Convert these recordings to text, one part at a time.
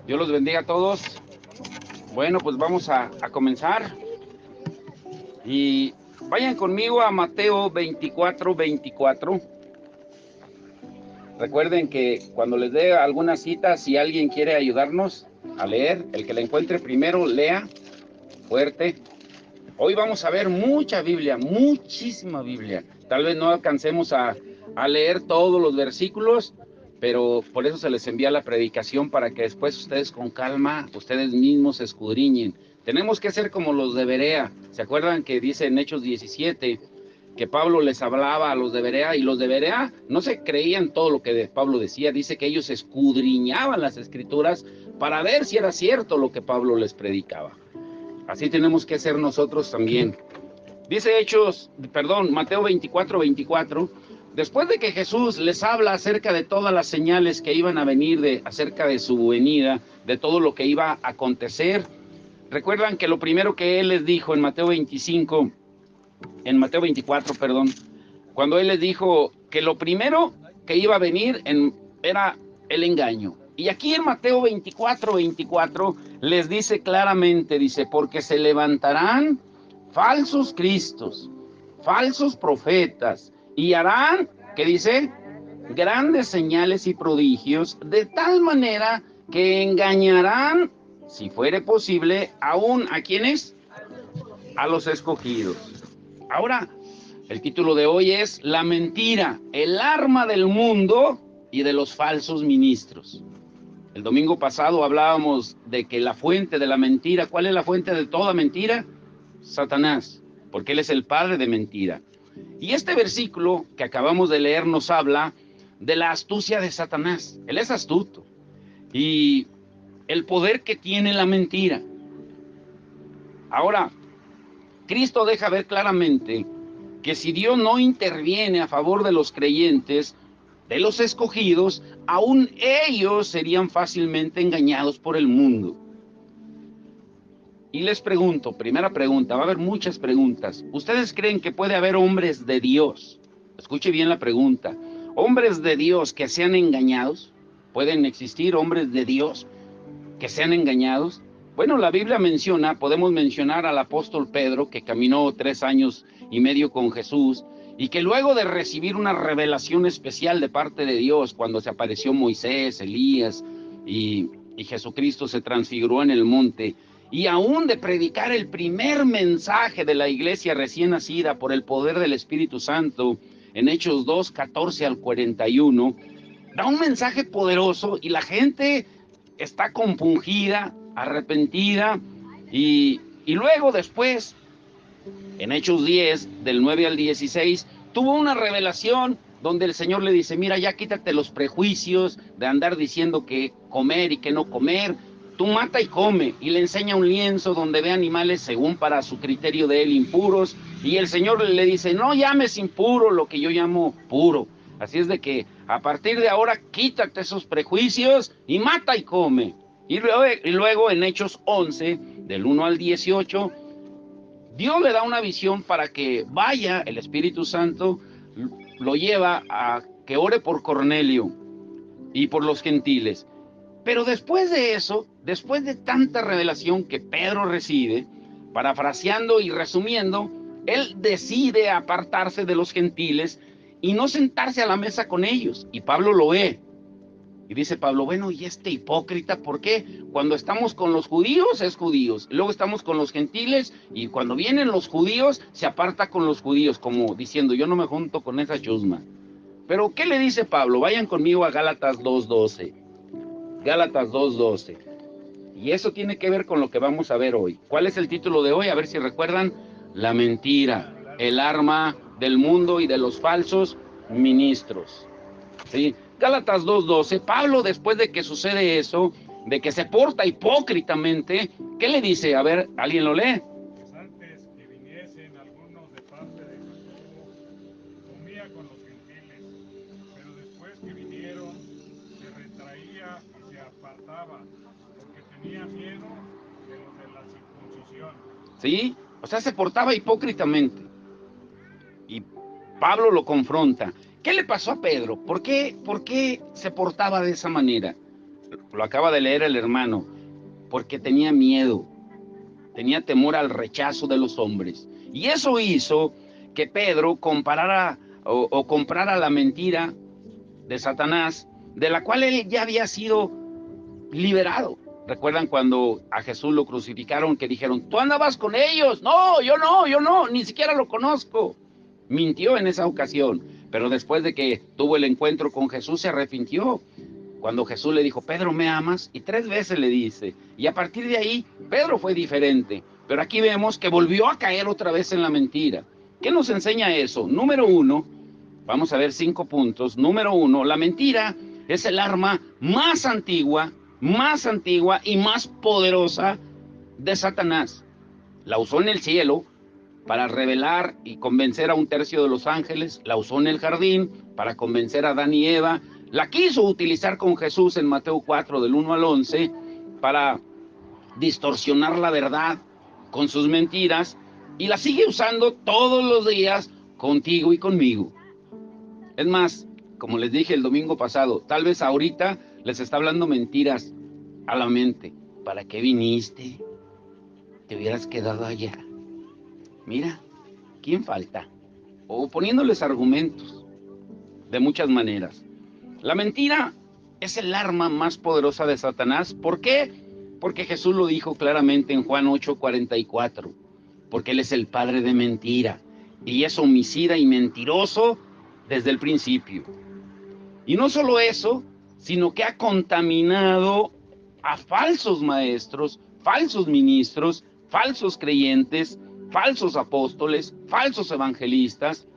Dios los bendiga a todos. Bueno, pues vamos a comenzar. Y vayan conmigo a Mateo 24:24. Recuerden que cuando les dé alguna cita, si alguien quiere ayudarnos a leer, el que la encuentre primero, lea fuerte. Hoy vamos a ver mucha Biblia, muchísima Biblia. Tal vez no alcancemos a leer todos los versículos, pero por eso se les envía la predicación, para que después ustedes con calma, ustedes mismos escudriñen. Tenemos que ser como los de Berea. ¿Se acuerdan que dice en Hechos 17 que Pablo les hablaba a los de Berea? Y los de Berea no se creían todo lo que Pablo decía. Dice que ellos escudriñaban las escrituras para ver si era cierto lo que Pablo les predicaba. Así tenemos que ser nosotros también. Dice Mateo 24:24, después de que Jesús les habla acerca de todas las señales que iban a venir, acerca de su venida, de todo lo que iba a acontecer. Recuerdan que lo primero que él les dijo en Mateo 24, cuando él les dijo que lo primero que iba a venir era el engaño. Y aquí en Mateo 24:24 les dice claramente, dice, porque se levantarán falsos cristos, falsos profetas, y harán, ¿qué dice? Grandes señales y prodigios, de tal manera que engañarán, si fuere posible, aún ¿a quiénes? A los escogidos. Ahora, el título de hoy es La mentira, el arma del mundo y de los falsos ministros. El domingo pasado hablábamos de que la fuente de la mentira, ¿cuál es la fuente de toda mentira? Satanás, porque él es el padre de mentira. Y este versículo que acabamos de leer nos habla de la astucia de Satanás. Él es astuto y el poder que tiene la mentira. Ahora, Cristo deja ver claramente que si Dios no interviene a favor de los creyentes, de los escogidos, aún ellos serían fácilmente engañados por el mundo. Y les pregunto, primera pregunta, va a haber muchas preguntas. ¿Ustedes creen que puede haber hombres de Dios? Escuche bien la pregunta. ¿Hombres de Dios que sean engañados? ¿Pueden existir hombres de Dios que sean engañados? Bueno, la Biblia podemos mencionar al apóstol Pedro, que caminó 3 años y medio con Jesús, y que luego de recibir una revelación especial de parte de Dios, cuando se apareció Moisés, Elías y Jesucristo se transfiguró en el monte, y aún de predicar el primer mensaje de la iglesia recién nacida por el poder del Espíritu Santo, en Hechos 2, 14 al 41, da un mensaje poderoso y la gente está compungida, arrepentida, y luego después, en Hechos 10, del 9 al 16, tuvo una revelación donde el Señor le dice, mira, ya quítate los prejuicios de andar diciendo que comer y que no comer, tú mata y come, y le enseña un lienzo donde ve animales según para su criterio de él impuros, y el Señor le dice, no llames impuro lo que yo llamo puro. Así es de que a partir de ahora quítate esos prejuicios y mata y come. Y luego en Hechos 11, del 1 al 18, Dios le da una visión para que vaya, el Espíritu Santo lo lleva a que ore por Cornelio y por los gentiles. Pero después de eso, después de tanta revelación que Pedro recibe, parafraseando y resumiendo, él decide apartarse de los gentiles y no sentarse a la mesa con ellos. Y Pablo lo ve. Y dice Pablo, bueno, ¿y este hipócrita por qué? Cuando estamos con los judíos es judíos, luego estamos con los gentiles y cuando vienen los judíos se aparta con los judíos, como diciendo, yo no me junto con esa chusma. Pero ¿qué le dice Pablo? Vayan conmigo a Gálatas 2:12. Gálatas 2:12. Y eso tiene que ver con lo que vamos a ver hoy. ¿Cuál es el título de hoy? A ver si recuerdan. La mentira, el arma del mundo y de los falsos ministros. ¿Sí? Gálatas 2:12, Pablo, después de que sucede eso, de que se porta hipócritamente, ¿qué le dice? A ver, ¿alguien lo lee? Pues antes que viniesen algunos de parte de Jacobo, comía con los gentiles, pero después que vinieron, se retraía y se apartaba, porque tenía miedo de los de la circuncisión. ¿Sí? O sea, se portaba hipócritamente. Y Pablo lo confronta. ¿Qué le pasó a Pedro? ¿Por qué se portaba de esa manera? Lo acaba de leer el hermano. Porque tenía miedo, tenía temor al rechazo de los hombres. Y eso hizo que Pedro comparara o comprara la mentira de Satanás, de la cual él ya había sido liberado. ¿Recuerdan cuando a Jesús lo crucificaron que dijeron, tú andabas con ellos? No, yo no, ni siquiera lo conozco. Mintió en esa ocasión, pero después de que tuvo el encuentro con Jesús se arrepintió. Cuando Jesús le dijo, Pedro, ¿me amas? Y 3 veces le dice. Y a partir de ahí, Pedro fue diferente. Pero aquí vemos que volvió a caer otra vez en la mentira. ¿Qué nos enseña eso? Número 1, vamos a ver 5 puntos. Número 1, la mentira es el arma más antigua y más poderosa de Satanás. La usó en el cielo para revelar y convencer a 1/3 de los ángeles. La usó en el jardín para convencer a Adán y Eva. La quiso utilizar con Jesús en Mateo 4, del 1 al 11, para distorsionar la verdad con sus mentiras, y la sigue usando todos los días contigo y conmigo. Es más, como les dije el domingo pasado, tal vez ahorita les está hablando mentiras a la mente. ¿Para qué viniste? Te hubieras quedado allá. Mira, ¿quién falta? O poniéndoles argumentos de muchas maneras. La mentira es el arma más poderosa de Satanás. ¿Por qué? Porque Jesús lo dijo claramente en Juan 8:44. Porque Él es el padre de mentira y es homicida y mentiroso desde el principio. Y no solo eso, sino que ha contaminado a falsos maestros, falsos ministros, falsos creyentes, falsos apóstoles, falsos evangelistas,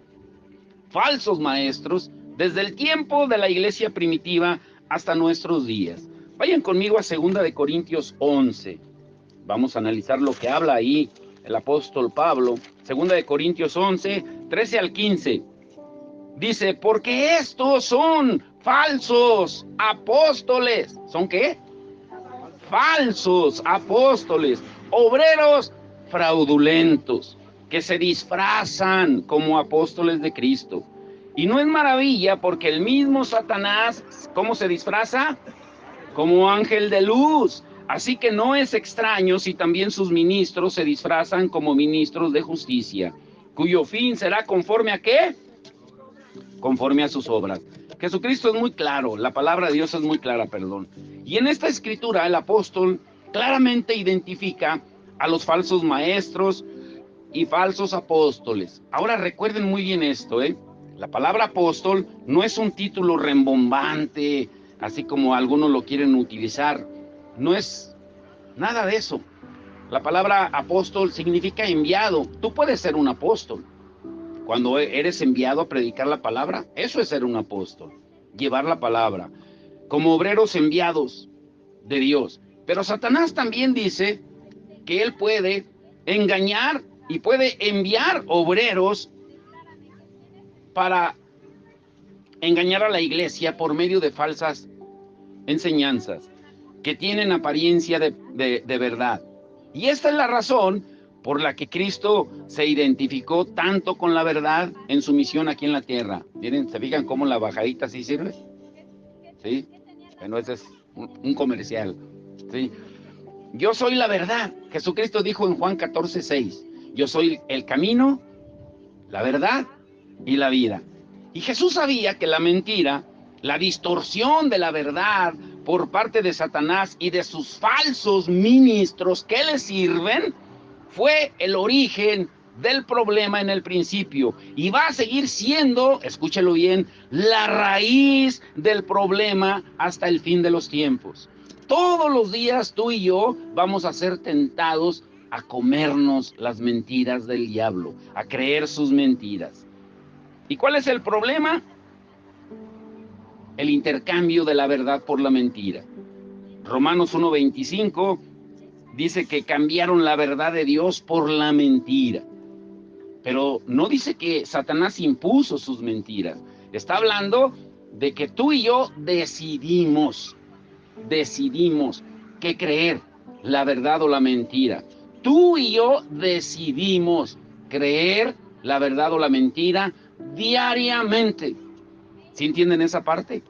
falsos maestros, desde el tiempo de la iglesia primitiva hasta nuestros días. Vayan conmigo a 2 Corintios 11. Vamos a analizar lo que habla ahí el apóstol Pablo. 2 Corintios 11, 13 al 15. Dice, porque estos son falsos apóstoles. ¿Son qué? Falsos apóstoles, obreros fraudulentos, que se disfrazan como apóstoles de Cristo. Y no es maravilla, porque el mismo Satanás, ¿cómo se disfraza? Como ángel de luz. Así que no es extraño si también sus ministros se disfrazan como ministros de justicia, cuyo fin será conforme a ¿qué? Conforme a sus obras. Jesucristo es muy claro, la palabra de Dios es muy clara, perdón. Y en esta escritura el apóstol claramente identifica a los falsos maestros y falsos apóstoles. Ahora recuerden muy bien esto, La palabra apóstol no es un título rembombante, así como algunos lo quieren utilizar. No es nada de eso. La palabra apóstol significa enviado. Tú puedes ser un apóstol. Cuando eres enviado a predicar la palabra, eso es ser un apóstol. Llevar la palabra. Como obreros enviados de Dios. Pero Satanás también dice que él puede engañar y puede enviar obreros para engañar a la iglesia por medio de falsas enseñanzas que tienen apariencia de verdad. Y esta es la razón por la que Cristo se identificó tanto con la verdad en su misión aquí en la tierra. Miren, ¿se fijan cómo la bajadita sí sirve? ¿Sí? Bueno, ese es un comercial. ¿Sí? Yo soy la verdad. Jesucristo dijo en Juan 14:6, yo soy el camino, la verdad y la vida. Y Jesús sabía que la mentira, la distorsión de la verdad por parte de Satanás y de sus falsos ministros que le sirven, fue el origen del problema en el principio y va a seguir siendo, escúchelo bien, la raíz del problema hasta el fin de los tiempos. Todos los días tú y yo vamos a ser tentados a comernos las mentiras del diablo, a creer sus mentiras. ¿Y cuál es el problema? El intercambio de la verdad por la mentira. Romanos 1:25 dice que cambiaron la verdad de Dios por la mentira. Pero no dice que Satanás impuso sus mentiras. Está hablando de que tú y yo decidimos qué creer, la verdad o la mentira. Tú y yo decidimos creer la verdad o la mentira diariamente. ¿Sí entienden esa parte?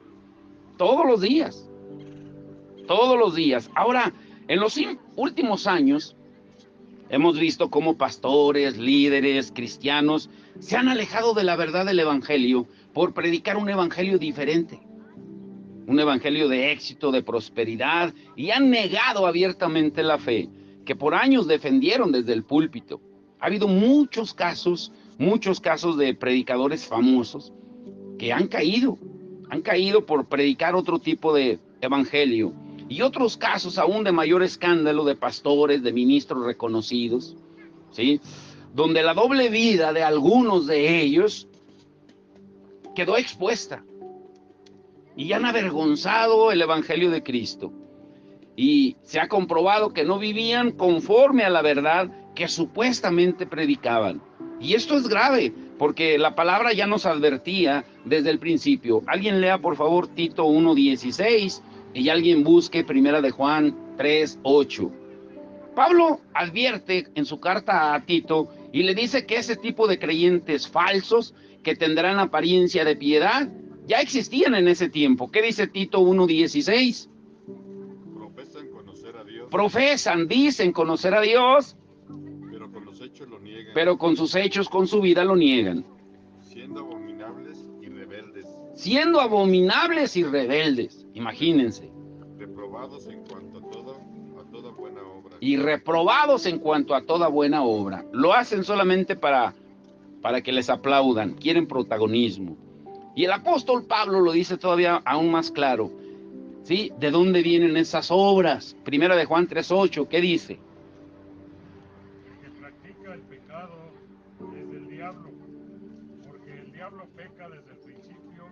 Todos los días. todos los días. Ahora, en los últimos años, hemos visto cómo pastores, líderes, cristianos se han alejado de la verdad del evangelio por predicar un evangelio diferente, un evangelio de éxito, de prosperidad, y han negado abiertamente la fe que por años defendieron desde el púlpito. Ha habido muchos casos de predicadores famosos que han caído por predicar otro tipo de evangelio, y otros casos aún de mayor escándalo de pastores, de ministros reconocidos, ¿sí?, donde la doble vida de algunos de ellos quedó expuesta y han avergonzado el evangelio de Cristo, y se ha comprobado que no vivían conforme a la verdad que supuestamente predicaban. Y esto es grave, porque la palabra ya nos advertía desde el principio. Alguien lea por favor Tito 1:16 y alguien busque Primera de Juan 3:8. Pablo advierte en su carta a Tito y le dice que ese tipo de creyentes falsos que tendrán apariencia de piedad ya existían en ese tiempo. ¿Qué dice Tito 1:16? Profesan conocer a Dios, Dicen conocer a Dios, pero con los hechos lo niegan, pero con sus hechos, con su vida lo niegan. siendo abominables y rebeldes, Imagínense. reprobados en cuanto a toda buena obra. Y reprobados en cuanto a toda buena obra. Lo hacen solamente para que les aplaudan, quieren protagonismo. Y el apóstol Pablo lo dice todavía aún más claro, ¿sí? ¿De dónde vienen esas obras? Primera de Juan 3:8, ¿qué dice? Que practica el pecado es del diablo, porque el diablo peca desde el principio,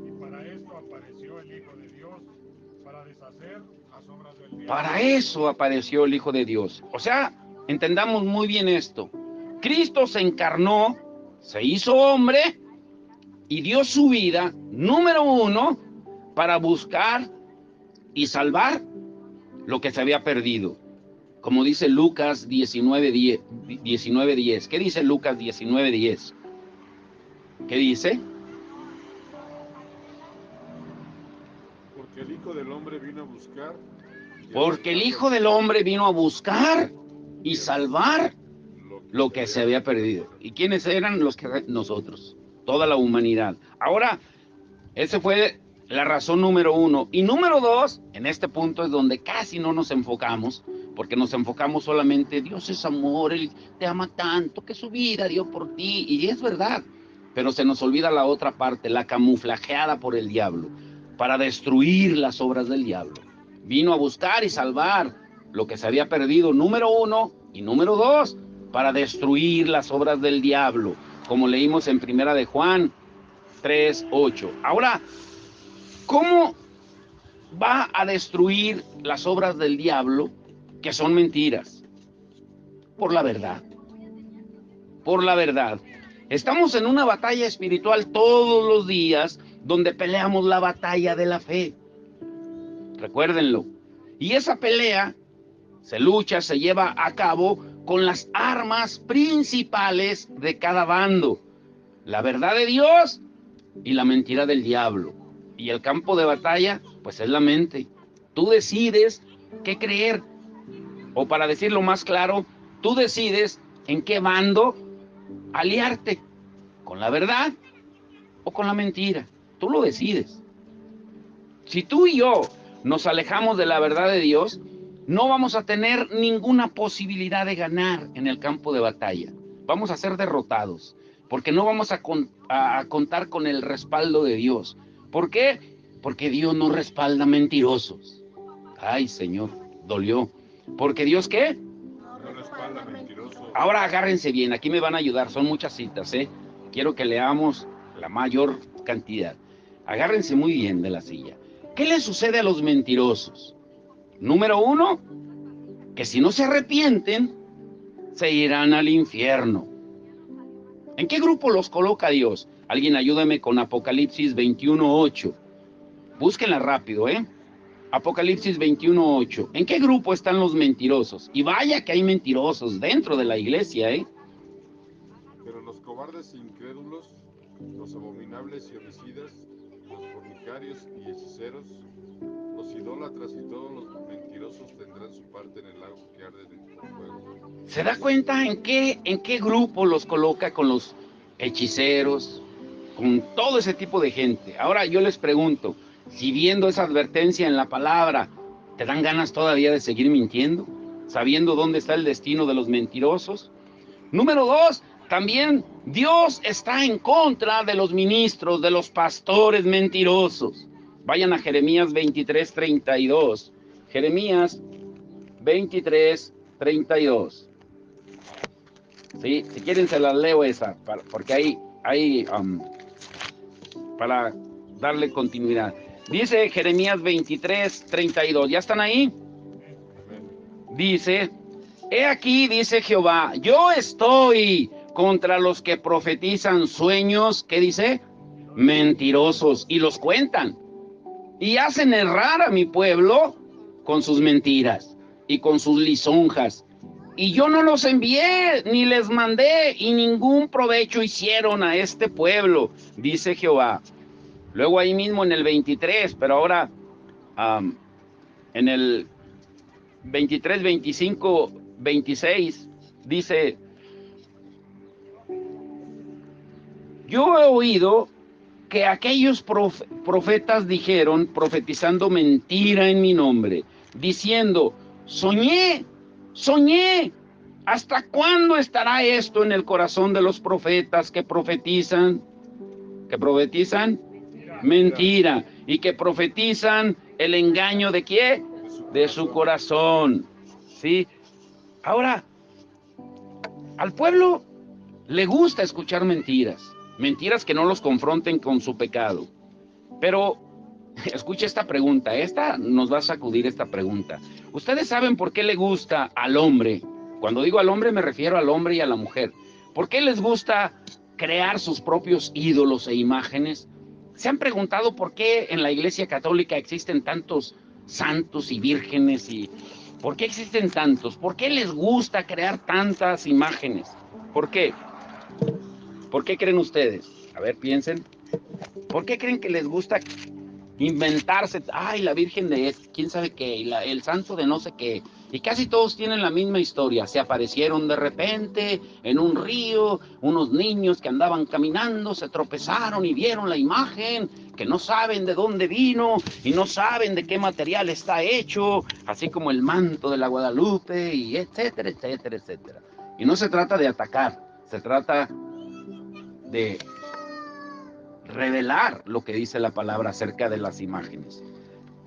y para esto apareció el Hijo de Dios, para deshacer las obras del diablo. Para eso apareció el Hijo de Dios. O sea, entendamos muy bien esto. Cristo se encarnó, se hizo hombre y dio su vida, número uno, para buscar y salvar lo que se había perdido. Como dice Lucas 19:10. ¿Qué dice Lucas 19:10? ¿Qué dice? Porque el Hijo del Hombre vino a buscar. Porque el Hijo del Hombre vino a buscar y salvar lo que se había perdido. ¿Y quiénes eran? Nosotros, toda la humanidad. Ahora, esa fue la razón número uno. Y número dos, en este punto es donde casi no nos enfocamos, porque nos enfocamos solamente, Dios es amor, Él te ama tanto, que su vida dio por ti, y es verdad, pero se nos olvida la otra parte, la camuflajeada por el diablo, para destruir las obras del diablo. Vino a buscar y salvar lo que se había perdido, número uno, y número dos, para destruir las obras del diablo, como leímos en Primera de Juan 3:8. Ahora, ¿cómo va a destruir las obras del diablo, que son mentiras? Por la verdad. Por la verdad. Estamos en una batalla espiritual todos los días, donde peleamos la batalla de la fe. Recuérdenlo. Y esa pelea se lucha, se lleva a cabo con las armas principales de cada bando: la verdad de Dios y la mentira del diablo. Y el campo de batalla, pues es la mente. Tú decides qué creer, o para decirlo más claro, tú decides en qué bando aliarte, con la verdad o con la mentira. Tú lo decides. Si tú y yo nos alejamos de la verdad de Dios, no vamos a tener ninguna posibilidad de ganar en el campo de batalla. Vamos a ser derrotados, porque no vamos a contar con el respaldo de Dios. ¿Por qué? Porque Dios no respalda mentirosos. Ay, Señor, dolió. ¿Porque Dios qué? No respalda mentirosos. Ahora agárrense bien, aquí me van a ayudar, son muchas citas, ¿eh? Quiero que leamos la mayor cantidad. Agárrense muy bien de la silla. ¿Qué le sucede a los mentirosos? Número uno, que si no se arrepienten, se irán al infierno. ¿En qué grupo los coloca Dios? Alguien ayúdame con Apocalipsis 21:8. Búsquenla rápido, ¿eh? Apocalipsis 21:8. ¿En qué grupo están los mentirosos? Y vaya que hay mentirosos dentro de la iglesia, ¿eh? Pero los cobardes e incrédulos, los abominables y homicidas, los fornicarios y hechiceros, los idólatras y todos los mentirosos tendrán su parte en el lago que arde de fuego. ¿Se da cuenta en qué grupo los coloca con los hechiceros, con todo ese tipo de gente? Ahora yo les pregunto, si viendo esa advertencia en la palabra, ¿te dan ganas todavía de seguir mintiendo? Sabiendo dónde está el destino de los mentirosos. Número 2, también Dios está en contra de los ministros, de los pastores mentirosos. Vayan a Jeremías 23:32. Jeremías 23:32. ¿Sí? Si quieren se las leo esa, porque hay para darle continuidad. Dice Jeremías 23:32. ¿Ya están ahí? Dice, he aquí, dice Jehová, yo estoy contra los que profetizan sueños, ¿qué dice? Mentirosos, y los cuentan, y hacen errar a mi pueblo con sus mentiras y con sus lisonjas. Y yo no los envié, ni les mandé, y ningún provecho hicieron a este pueblo, dice Jehová. Luego ahí mismo en el 23, pero ahora en el 23, 25, 26, dice, yo he oído que aquellos profetas dijeron, profetizando mentira en mi nombre, diciendo, soñé, ¿hasta cuándo estará esto en el corazón de los profetas que profetizan? ¿Que profetizan? Mentira. Y que profetizan el engaño de ¿qué? De su corazón. ¿Sí? Ahora, al pueblo le gusta escuchar mentiras. Mentiras que no los confronten con su pecado. Pero, escucha esta pregunta. Esta nos va a sacudir esta pregunta. ¿Ustedes saben por qué le gusta al hombre? Cuando digo al hombre me refiero al hombre y a la mujer. ¿Por qué les gusta crear sus propios ídolos e imágenes? ¿Se han preguntado por qué en la Iglesia Católica existen tantos santos y vírgenes? ¿Y por qué existen tantos? ¿Por qué les gusta crear tantas imágenes? ¿Por qué? ¿Por qué creen ustedes? A ver, piensen. ¿Por qué creen que les gusta inventarse? Ay, la Virgen de quién sabe qué, y el santo de no sé qué. Y casi todos tienen la misma historia. Se aparecieron de repente en un río, unos niños que andaban caminando, se tropezaron y vieron la imagen, que no saben de dónde vino y no saben de qué material está hecho, así como el manto de la Guadalupe, y etcétera, etcétera, etcétera. Y no se trata de atacar, se trata de revelar lo que dice la palabra acerca de las imágenes.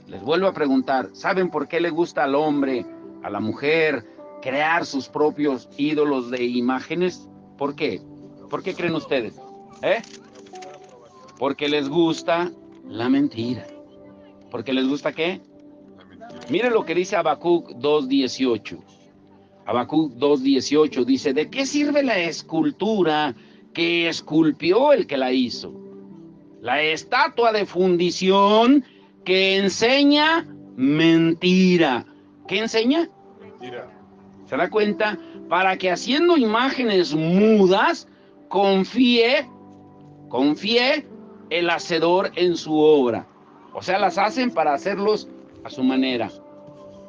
Les vuelvo a preguntar, ¿saben por qué le gusta al hombre, a la mujer, crear sus propios ídolos de imágenes? ¿Por qué? ¿Por qué creen ustedes? Porque les gusta la mentira. ¿Porque les gusta qué? Miren lo que dice Habacuc 2:18. Habacuc 2:18 dice, ¿de qué sirve la escultura que esculpió el que la hizo? La estatua de fundición que enseña mentira. ¿Qué enseña? Mentira. ¿Se da cuenta? Para que haciendo imágenes mudas, confíe el hacedor en su obra. O sea, las hacen para hacerlos a su manera.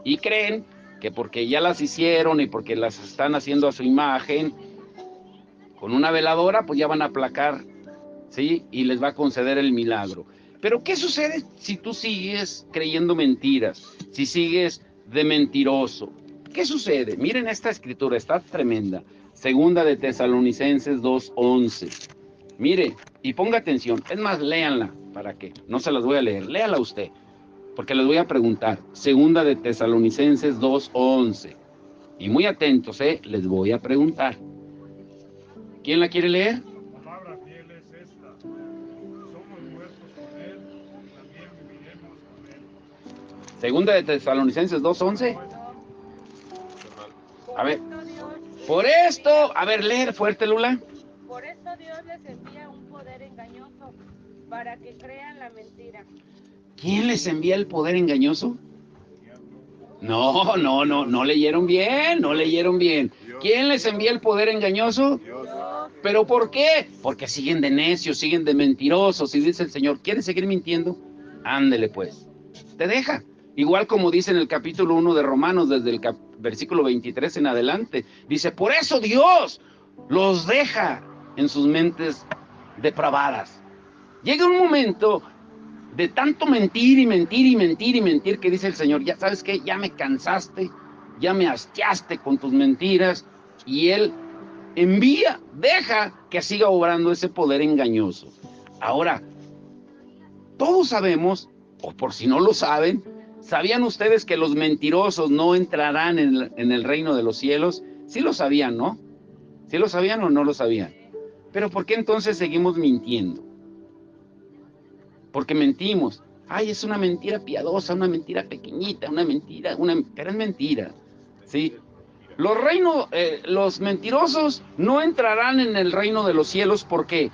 Y creen que porque ya las hicieron y porque las están haciendo a su imagen, con una veladora, pues ya van a aplacar, ¿sí? Y les va a conceder el milagro. Pero ¿qué sucede si tú sigues creyendo mentiras? Si sigues de mentiroso. ¿Qué sucede? Miren esta escritura, está tremenda. Segunda de Tesalonicenses 2:11. Mire, y ponga atención. Es más, léanla. ¿Para qué? No se las voy a leer. Léala usted. Porque les voy a preguntar. Segunda de Tesalonicenses 2:11. Y muy atentos, les voy a preguntar. ¿Quién la quiere leer? La palabra fiel es esta. Somos muertos con él, también viviremos con él. Segunda de Tesalonicenses 2:11. A ver. Por esto, a ver, leer fuerte, Lula. Por esto Dios les envía un poder engañoso para que crean la mentira. ¿Quién les envía el poder engañoso? No leyeron bien, no leyeron bien. ¿Quién les envía el poder engañoso? Dios. ¿Pero por qué? Porque siguen de necios, siguen de mentirosos. Y dice el Señor, ¿quieres seguir mintiendo? Ándele pues. Te deja. Igual como dice en el capítulo 1 de Romanos, desde el versículo 23 en adelante. Dice, por eso Dios los deja en sus mentes depravadas. Llega un momento de tanto mentir y mentir y mentir y mentir que dice el Señor, ya sabes qué, ya me cansaste, ya me hastiaste con tus mentiras, y Él deja que siga obrando ese poder engañoso. Ahora, todos sabemos, o por si no lo saben, ¿sabían ustedes que los mentirosos no entrarán en el reino de los cielos? Sí lo sabían, ¿no? ¿Sí lo sabían o no lo sabían? Pero ¿por qué entonces seguimos mintiendo? Porque mentimos. Ay, es una mentira piadosa, una mentira pequeñita, pero es mentira, ¿sí? Los mentirosos no entrarán en el reino de los cielos. ¿Por qué?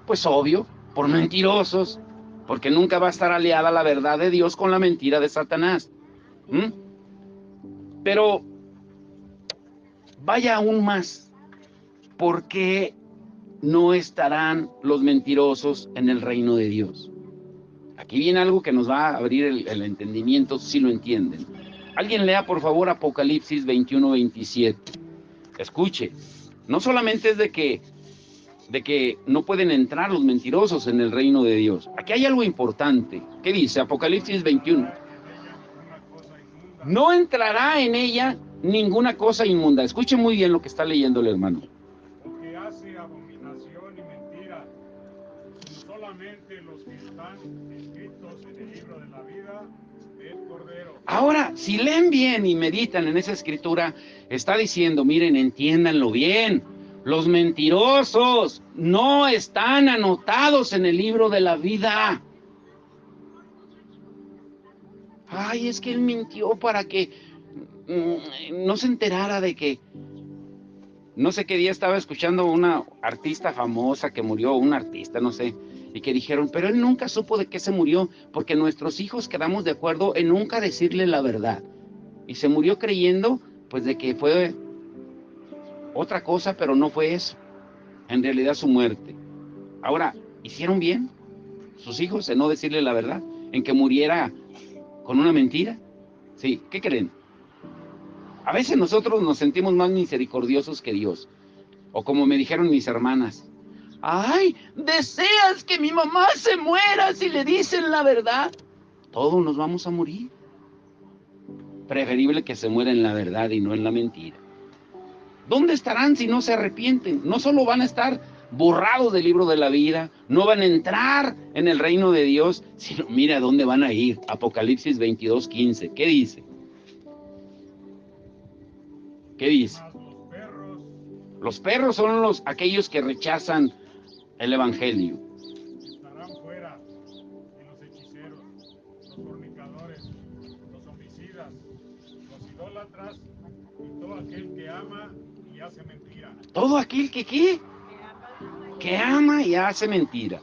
Pues obvio, por mentirosos, porque nunca va a estar aliada la verdad de Dios con la mentira de Satanás. Pero vaya aún más, ¿por qué no estarán los mentirosos en el reino de Dios? Aquí viene algo que nos va a abrir el entendimiento, si lo entienden. Alguien lea por favor Apocalipsis 21-27. Escuche, no solamente es de que no pueden entrar los mentirosos en el reino de Dios. Aquí hay algo importante. ¿Qué dice Apocalipsis 21? No entrará en ella ninguna cosa inmunda. Escuche muy bien lo que está leyendo el hermano. Porque hace abominación y mentira, solamente los que están escritos en el libro de la vida del Cordero. Ahora, si leen bien y meditan en esa escritura, está diciendo, miren, entiéndanlo bien, los mentirosos no están anotados en el libro de la vida. Ay, es que él mintió para que no se enterara de que... No sé qué día estaba escuchando a una artista famosa que murió, un artista, no sé, y que dijeron, pero él nunca supo de qué se murió, porque nuestros hijos quedamos de acuerdo en nunca decirle la verdad. Y se murió creyendo, pues, de que fue otra cosa, pero no fue eso. En realidad su muerte. Ahora, ¿hicieron bien sus hijos en no decirle la verdad? ¿En que muriera con una mentira? Sí, ¿qué creen? A veces nosotros nos sentimos más misericordiosos que Dios. O como me dijeron mis hermanas, ay, ¿deseas que mi mamá se muera si le dicen la verdad? Todos nos vamos a morir. Preferible que se muera en la verdad y no en la mentira. ¿Dónde estarán si no se arrepienten? No solo van a estar borrados del libro de la vida, no van a entrar en el reino de Dios, sino mira dónde van a ir. Apocalipsis 22:15. ¿Qué dice? ¿Qué dice? Los perros son aquellos que rechazan el evangelio. Estarán fuera y los hechiceros, los fornicadores, los homicidas, los idólatras y todo aquel que ama y hace mentira. Todo aquel que ¿qué? Que ama y hace mentira.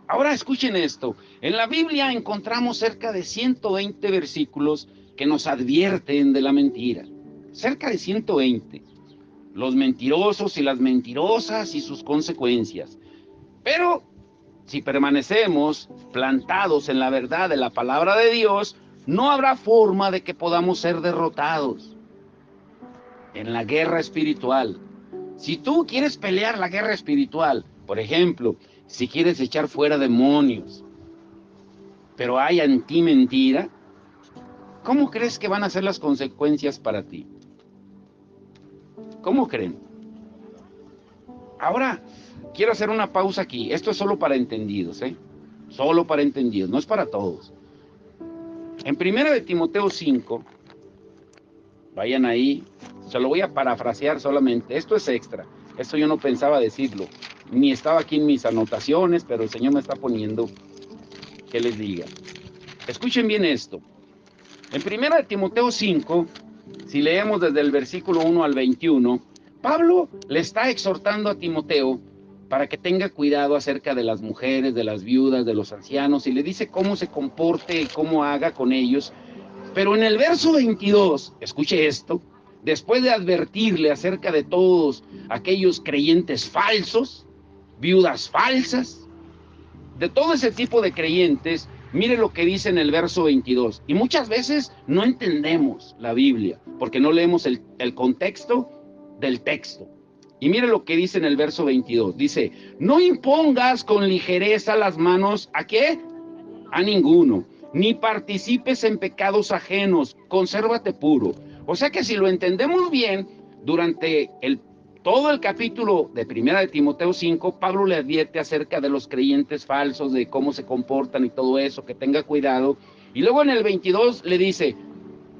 Ahora escuchen esto. En la Biblia encontramos cerca de 120 versículos que nos advierten de la mentira. Cerca de 120. Los mentirosos y las mentirosas y sus consecuencias. Pero si permanecemos plantados en la verdad de la palabra de Dios, no habrá forma de que podamos ser derrotados en la guerra espiritual. Si tú quieres pelear la guerra espiritual, por ejemplo, si quieres echar fuera demonios, pero hay en ti mentira, ¿cómo crees que van a ser las consecuencias para ti? ¿Cómo creen? Ahora, quiero hacer una pausa aquí. Esto es solo para entendidos, ¿eh? Solo para entendidos, no es para todos. En 1 de Timoteo 5, vayan ahí, se lo voy a parafrasear solamente. Esto es extra, esto yo no pensaba decirlo, ni estaba aquí en mis anotaciones, pero el Señor me está poniendo que les diga. Escuchen bien esto. En 1 de Timoteo 5, si leemos desde el versículo 1 al 21, Pablo le está exhortando a Timoteo para que tenga cuidado acerca de las mujeres, de las viudas, de los ancianos, y le dice cómo se comporte y cómo haga con ellos. Pero en el verso 22, escuche esto, después de advertirle acerca de todos aquellos creyentes falsos, viudas falsas, de todo ese tipo de creyentes. Mire lo que dice en el verso 22. Y muchas veces no entendemos la Biblia porque no leemos el contexto del texto. Y mire lo que dice en el verso 22. Dice, no impongas con ligereza las manos, ¿a qué? A ninguno. Ni participes en pecados ajenos. Consérvate puro. O sea que si lo entendemos bien, durante todo el capítulo de Primera de Timoteo 5, Pablo le advierte acerca de los creyentes falsos, de cómo se comportan y todo eso, que tenga cuidado. Y luego en el 22 le dice,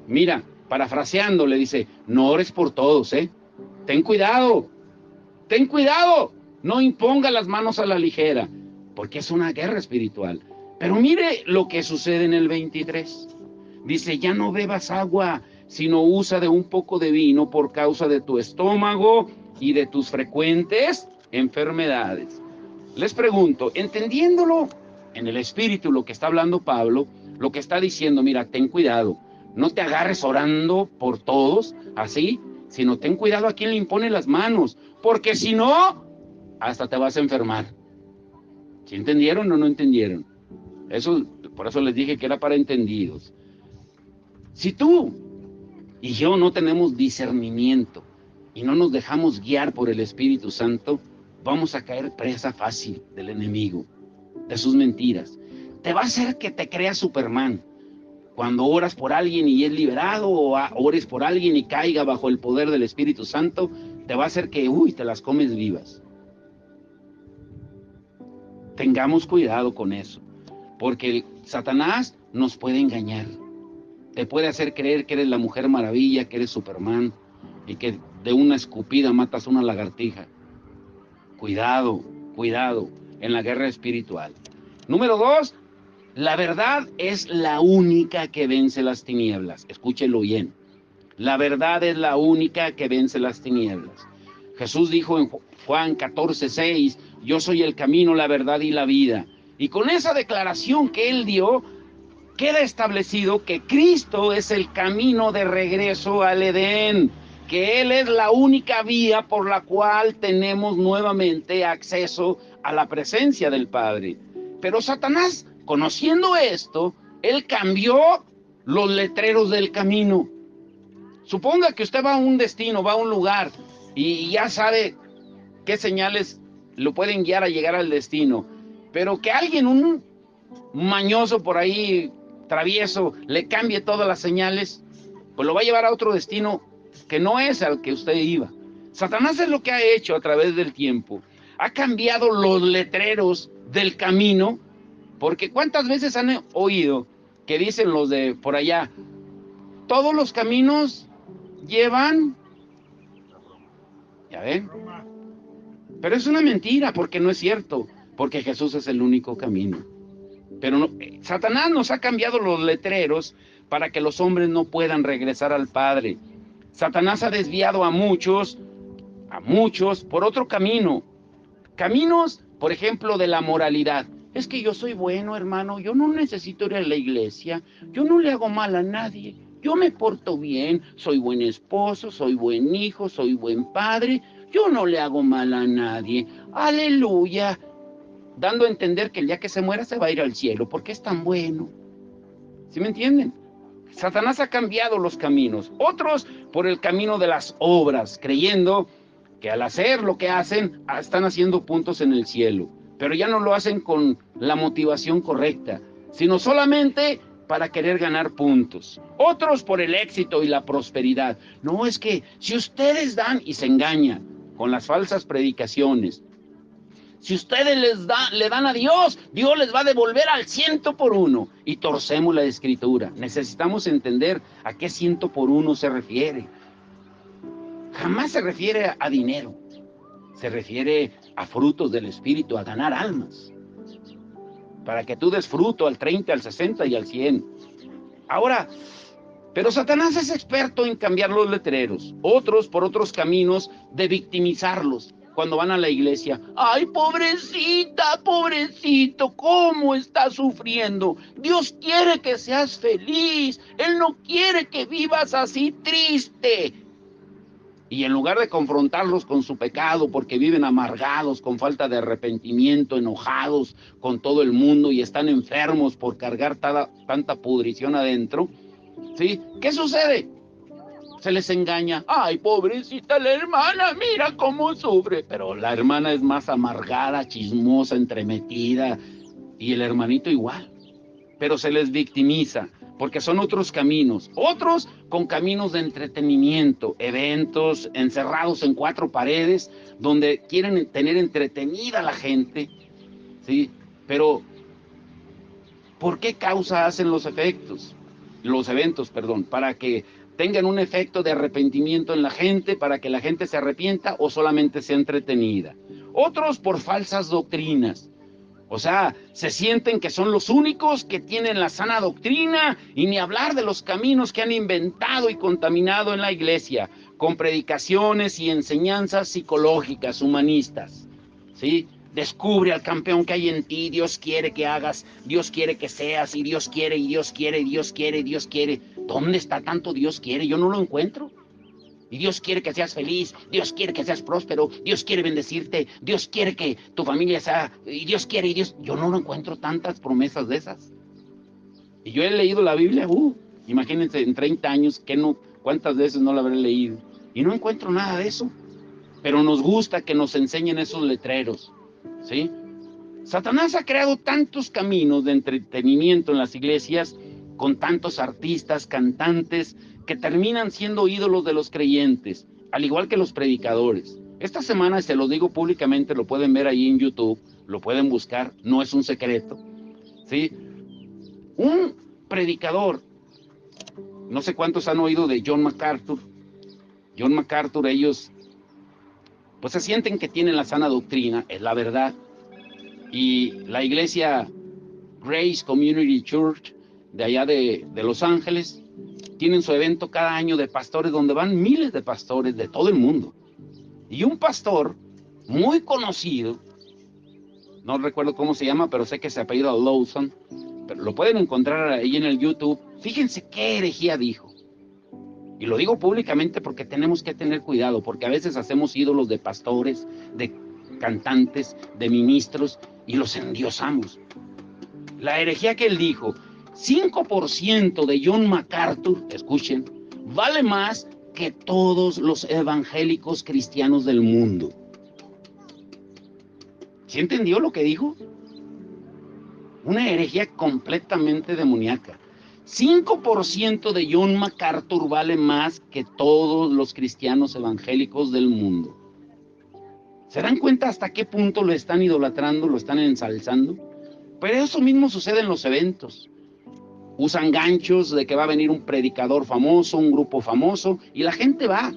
mira, parafraseando, le dice, no ores por todos, ten cuidado, no imponga las manos a la ligera, porque es una guerra espiritual. Pero mire lo que sucede en el 23. Dice, ya no bebas agua, sino usa de un poco de vino por causa de tu estómago y de tus frecuentes enfermedades. Les pregunto, entendiéndolo en el espíritu, lo que está hablando Pablo, lo que está diciendo, mira, ten cuidado, no te agarres orando por todos, así, sino ten cuidado a quien le impone las manos, porque si no, hasta te vas a enfermar. ¿Sí entendieron o no entendieron? Por eso les dije que era para entendidos. Si tú y yo no tenemos discernimiento y no nos dejamos guiar por el Espíritu Santo, vamos a caer presa fácil del enemigo, de sus mentiras. Te va a hacer que te creas Superman. Cuando oras por alguien y es liberado, o ores por alguien y caiga bajo el poder del Espíritu Santo, te va a hacer que, te las comes vivas. Tengamos cuidado con eso, porque Satanás nos puede engañar. Te puede hacer creer que eres la Mujer Maravilla, que eres Superman, y que de una escupida matas una lagartija. Cuidado en la guerra espiritual. Número 2, la verdad es la única que vence las tinieblas. Escúchelo bien. La verdad es la única que vence las tinieblas. Jesús dijo en Juan 14:6, yo soy el camino, la verdad y la vida. Y con esa declaración que él dio, queda establecido que Cristo es el camino de regreso al Edén, que Él es la única vía por la cual tenemos nuevamente acceso a la presencia del Padre. Pero Satanás, conociendo esto, él cambió los letreros del camino. Suponga que usted va a un destino, va a un lugar, y ya sabe qué señales lo pueden guiar a llegar al destino, pero que alguien, un mañoso por ahí, travieso, le cambie todas las señales, pues lo va a llevar a otro destino que no es al que usted iba. Satanás es lo que ha hecho a través del tiempo. Ha cambiado los letreros del camino, porque ¿cuántas veces han oído que dicen los de por allá, todos los caminos llevan? ¿Ya ven? Pero es una mentira, porque no es cierto, porque Jesús es el único camino. Pero no, Satanás nos ha cambiado los letreros para que los hombres no puedan regresar al Padre. Satanás ha desviado a muchos por otro camino. Caminos, por ejemplo, de la moralidad. Es que yo soy bueno, hermano, yo no necesito ir a la iglesia, yo no le hago mal a nadie, yo me porto bien, soy buen esposo, soy buen hijo, soy buen padre, yo no le hago mal a nadie. Aleluya. Dando a entender que el día que se muera se va a ir al cielo, porque es tan bueno. ¿Sí me entienden? Satanás ha cambiado los caminos. Otros por el camino de las obras, creyendo que al hacer lo que hacen, están haciendo puntos en el cielo. Pero ya no lo hacen con la motivación correcta, sino solamente para querer ganar puntos. Otros por el éxito y la prosperidad. No, es que si ustedes dan, y se engaña con las falsas predicaciones, si ustedes le dan a Dios, Dios les va a devolver al 100%. Y torcemos la escritura. Necesitamos entender a qué 100% se refiere. Jamás se refiere a dinero. Se refiere a frutos del Espíritu, a ganar almas. Para que tú des fruto al 30, al 60 y al 100. Ahora, pero Satanás es experto en cambiar los letreros. Otros por otros caminos de victimizarlos. Cuando van a la iglesia, ay, pobrecita, pobrecito, ¿cómo está sufriendo? Dios quiere que seas feliz, Él no quiere que vivas así triste. Y en lugar de confrontarlos con su pecado, porque viven amargados, con falta de arrepentimiento, enojados con todo el mundo y están enfermos por cargar tanta pudrición adentro, ¿sí? ¿Qué sucede? Se les engaña. Ay, pobrecita la hermana, mira cómo sufre. Pero la hermana es más amargada, chismosa, entremetida, y el hermanito igual. Pero se les victimiza, porque son otros caminos, otros con caminos de entretenimiento, eventos encerrados en 4 paredes, donde quieren tener entretenida a la gente, ¿sí? Pero, ¿por qué causa hacen los eventos, para que tengan un efecto de arrepentimiento en la gente, para que la gente se arrepienta o solamente sea entretenida? Otros por falsas doctrinas. O sea, se sienten que son los únicos que tienen la sana doctrina, y ni hablar de los caminos que han inventado y contaminado en la iglesia, con predicaciones y enseñanzas psicológicas, humanistas, ¿sí? Descubre al campeón que hay en ti, Dios quiere que hagas, Dios quiere que seas, y Dios quiere, y Dios quiere, y Dios quiere, y Dios quiere. ¿Dónde está tanto Dios quiere? Yo no lo encuentro. Y Dios quiere que seas feliz, Dios quiere que seas próspero, Dios quiere bendecirte, Dios quiere que tu familia sea, y Dios quiere, y Dios... Yo no encuentro tantas promesas de esas. Y yo he leído la Biblia, imagínense, en 30 años, ¿cuántas veces no la habré leído? Y no encuentro nada de eso. Pero nos gusta que nos enseñen esos letreros, ¿sí? Satanás ha creado tantos caminos de entretenimiento en las iglesias, con tantos artistas, cantantes, que terminan siendo ídolos de los creyentes, al igual que los predicadores. Esta semana, se los digo públicamente, lo pueden ver ahí en YouTube, lo pueden buscar, no es un secreto, ¿sí? Un predicador, no sé cuántos han oído de John MacArthur. John MacArthur, ellos pues se sienten que tienen la sana doctrina, es la verdad. Y la iglesia Grace Community Church de allá de Los Ángeles tienen su evento cada año de pastores, donde van miles de pastores de todo el mundo. Y un pastor muy conocido, no recuerdo cómo se llama, pero sé que se apellida Lawson, pero lo pueden encontrar ahí en el YouTube. Fíjense qué herejía dijo. Y lo digo públicamente porque tenemos que tener cuidado, porque a veces hacemos ídolos de pastores, de cantantes, de ministros, y los endiosamos. La herejía que él dijo: 5% de John MacArthur, escuchen, vale más que todos los evangélicos cristianos del mundo. ¿Sí entendió lo que dijo? Una herejía completamente demoníaca. 5% de John MacArthur vale más que todos los cristianos evangélicos del mundo. ¿Se dan cuenta hasta qué punto lo están idolatrando, lo están ensalzando? Pero eso mismo sucede en los eventos. Usan ganchos de que va a venir un predicador famoso, un grupo famoso, y la gente va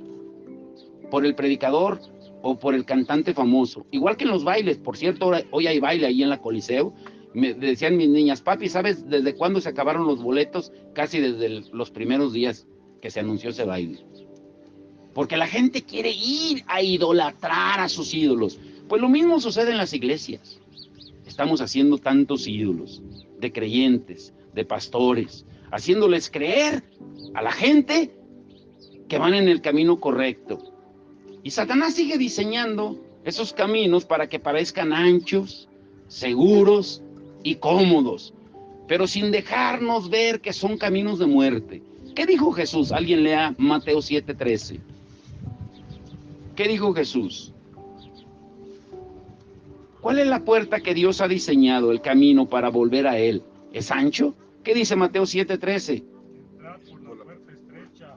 por el predicador o por el cantante famoso. Igual que en los bailes. Por cierto, hoy hay baile ahí en la Coliseo. Me decían mis niñas: papi, ¿sabes desde cuándo se acabaron los boletos? Casi desde los primeros días que se anunció ese baile. Porque la gente quiere ir a idolatrar a sus ídolos. Pues lo mismo sucede en las iglesias. Estamos haciendo tantos ídolos de creyentes, de pastores, haciéndoles creer a la gente que van en el camino correcto. Y Satanás sigue diseñando esos caminos para que parezcan anchos, seguros y cómodos, pero sin dejarnos ver que son caminos de muerte. ¿Qué dijo Jesús? Alguien lea Mateo 7:13. ¿Qué dijo Jesús? ¿Cuál es la puerta que Dios ha diseñado, el camino para volver a Él? ¿Es ancho? ¿Qué dice Mateo 7:13? Entrad por la puerta estrecha,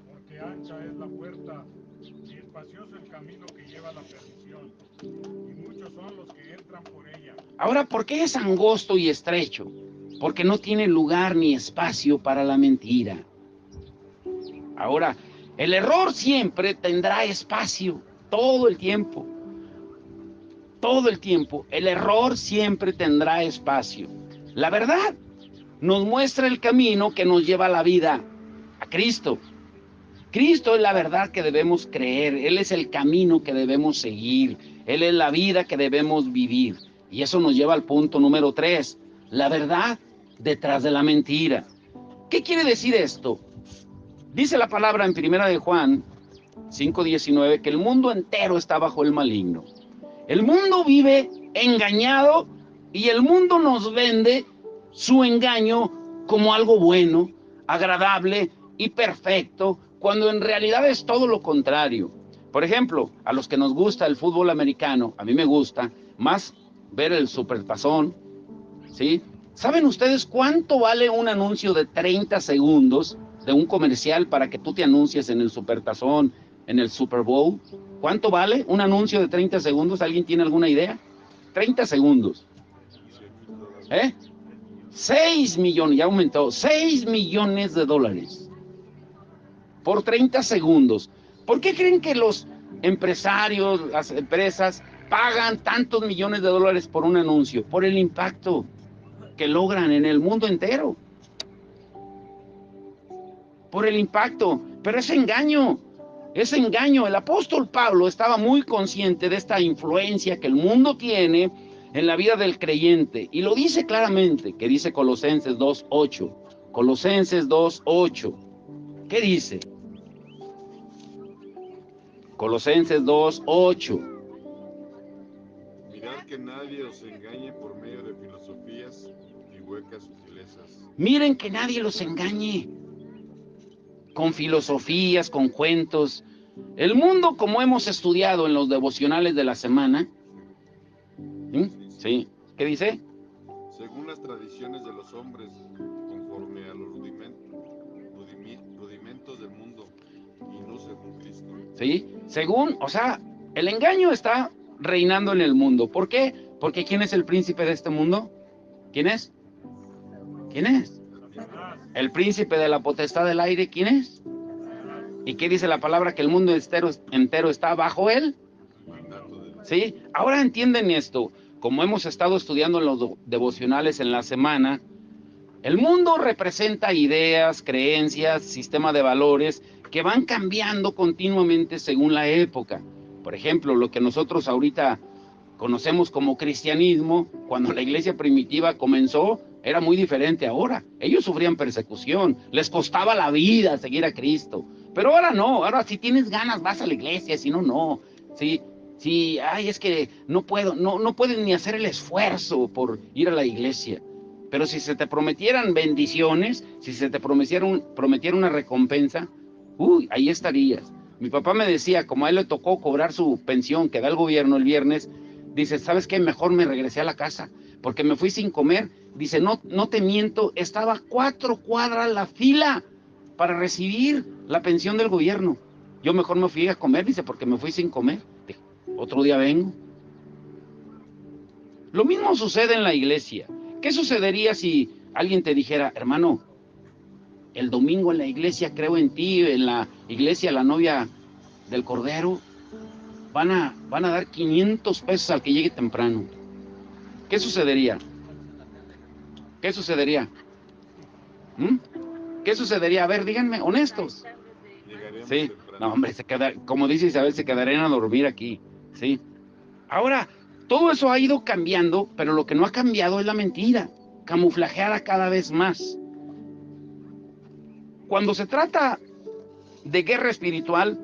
porque ancha es la puerta y espacioso el camino que lleva a la perdición, y muchos son los que entran por ella. Ahora, ¿por qué es angosto y estrecho? Porque no tiene lugar ni espacio para la mentira. Ahora, el error siempre tendrá espacio, todo el tiempo. Todo el tiempo, el error siempre tendrá espacio. La verdad nos muestra el camino que nos lleva a la vida, a Cristo. Cristo es la verdad que debemos creer, Él es el camino que debemos seguir, Él es la vida que debemos vivir. Y eso nos lleva al punto número 3, la verdad detrás de la mentira. ¿Qué quiere decir esto? Dice la palabra en 1 de Juan 5:19, que el mundo entero está bajo el maligno. El mundo vive engañado y el mundo nos vende su engaño como algo bueno, agradable y perfecto, cuando en realidad es todo lo contrario. Por ejemplo, a los que nos gusta el fútbol americano, a mí me gusta más ver el Supertazón, ¿sí? ¿Saben ustedes cuánto vale un anuncio de 30 segundos de un comercial para que tú te anuncies en el Supertazón, en el Super Bowl? ¿Cuánto vale un anuncio de 30 segundos? ¿Alguien tiene alguna idea? 30 segundos. 6 millones, ya aumentó, 6 millones de dólares por 30 segundos. ¿Por qué creen que los empresarios, las empresas, pagan tantos millones de dólares por un anuncio? Por el impacto que logran en el mundo entero. Por el impacto, pero es engaño. Es engaño. El apóstol Pablo estaba muy consciente de esta influencia que el mundo tiene en la vida del creyente. Y lo dice claramente, que dice Colosenses 2:8. Colosenses 2:8. ¿Qué dice? Colosenses 2:8. Mirad que nadie os engañe por medio de filosofías y huecas sutilezas. Miren que nadie los engañe con filosofías, con cuentos. El mundo, como hemos estudiado en los devocionales de la semana, ¿sí? ¿Qué dice? Según las tradiciones de los hombres, conforme a los rudimentos del mundo, y no según Cristo. ¿Sí? Según, o sea, el engaño está reinando en el mundo. ¿Por qué? Porque ¿quién es el príncipe de este mundo? ¿Quién es? ¿Quién es? El príncipe de la potestad del aire, ¿quién es? ¿Y qué dice la palabra? Que el mundo entero está bajo él. ¿Sí? Ahora entienden esto. Como hemos estado estudiando en los devocionales en la semana, el mundo representa ideas, creencias, sistema de valores que van cambiando continuamente según la época. Por ejemplo, lo que nosotros ahorita conocemos como cristianismo, cuando la iglesia primitiva comenzó, era muy diferente ahora. Ellos sufrían persecución, les costaba la vida seguir a Cristo. Pero ahora no, ahora si tienes ganas vas a la iglesia, si no, no. Sí, ay, es que no puedo, no pueden ni hacer el esfuerzo por ir a la iglesia. Pero si se te prometieran bendiciones, si se te prometiera una recompensa, ahí estarías. Mi papá me decía, como a él le tocó cobrar su pensión que da el gobierno el viernes, dice, ¿sabes qué? Mejor me regresé a la casa, porque me fui sin comer. Dice, no te miento, estaba 4 cuadras la fila para recibir la pensión del gobierno. Yo mejor me fui a comer, dice, porque me fui sin comer. Dijo, otro día vengo. Lo mismo sucede en la iglesia. ¿Qué sucedería si alguien te dijera, hermano, el domingo en la iglesia creo en ti, en la iglesia la novia del Cordero, van a dar 500 pesos al que llegue temprano? ¿Qué sucedería? ¿Qué sucedería? ¿Qué sucedería? A ver, díganme, honestos. Sí, no, hombre, como dice Isabel, se quedarían a dormir aquí. Sí. Ahora, todo eso ha ido cambiando, pero lo que no ha cambiado es la mentira, camuflajeada cada vez más. Cuando se trata de guerra espiritual,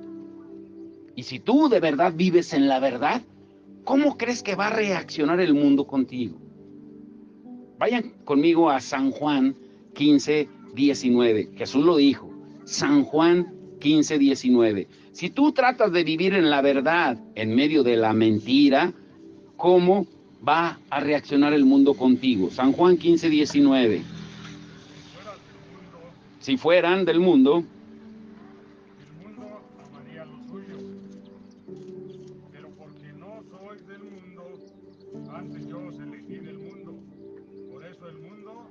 y si tú de verdad vives en la verdad, ¿cómo crees que va a reaccionar el mundo contigo? Vayan conmigo a San Juan 15:19. Jesús lo dijo, San Juan 15:19. Si tú tratas de vivir en la verdad en medio de la mentira, ¿cómo va a reaccionar el mundo contigo? San Juan 15:19. Si fueran del mundo, el mundo amaría lo suyo, pero porque no sois del mundo, antes yo os elegí del mundo, por eso el mundo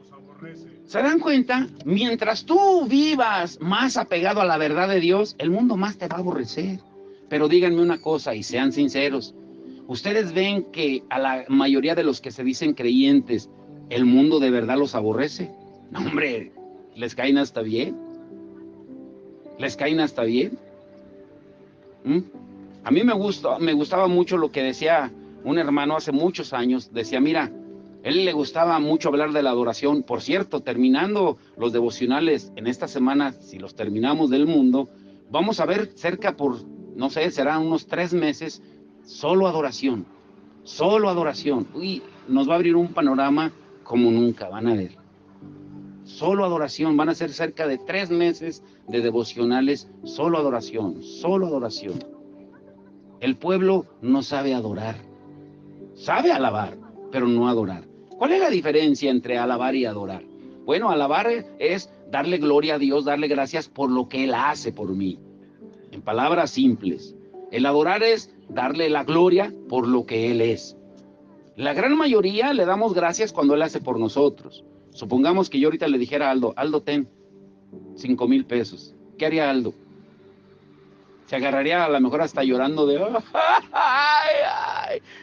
os aborrece. ¿se dan cuenta? Mientras tú vivas más apegado a la verdad de Dios, el mundo más te va a aborrecer. Pero díganme una cosa y sean sinceros. ¿Ustedes ven que a la mayoría de los que se dicen creyentes, el mundo de verdad los aborrece? No, hombre, les caen hasta bien. Les caen hasta bien. A mí me gustaba mucho lo que decía un hermano hace muchos años. Decía, mira, él le gustaba mucho hablar de la adoración. Por cierto, terminando los devocionales en esta semana, si los terminamos del mundo, Vamos a ver cerca por, no sé, serán unos 3 meses, solo adoración. Solo adoración. Uy, nos va a abrir un panorama como nunca, van a ver. Solo adoración, van a ser cerca de 3 meses de devocionales, solo adoración, solo adoración. El pueblo no sabe adorar, sabe alabar, pero no adorar. ¿Cuál es la diferencia entre alabar y adorar? Bueno, alabar es darle gloria a Dios, darle gracias por lo que Él hace por mí. En palabras simples. El adorar es darle la gloria por lo que Él es. La gran mayoría le damos gracias cuando Él hace por nosotros. Supongamos que yo ahorita le dijera a Aldo, Aldo, ten 5,000 pesos. ¿Qué haría Aldo? Se agarraría a lo mejor hasta llorando de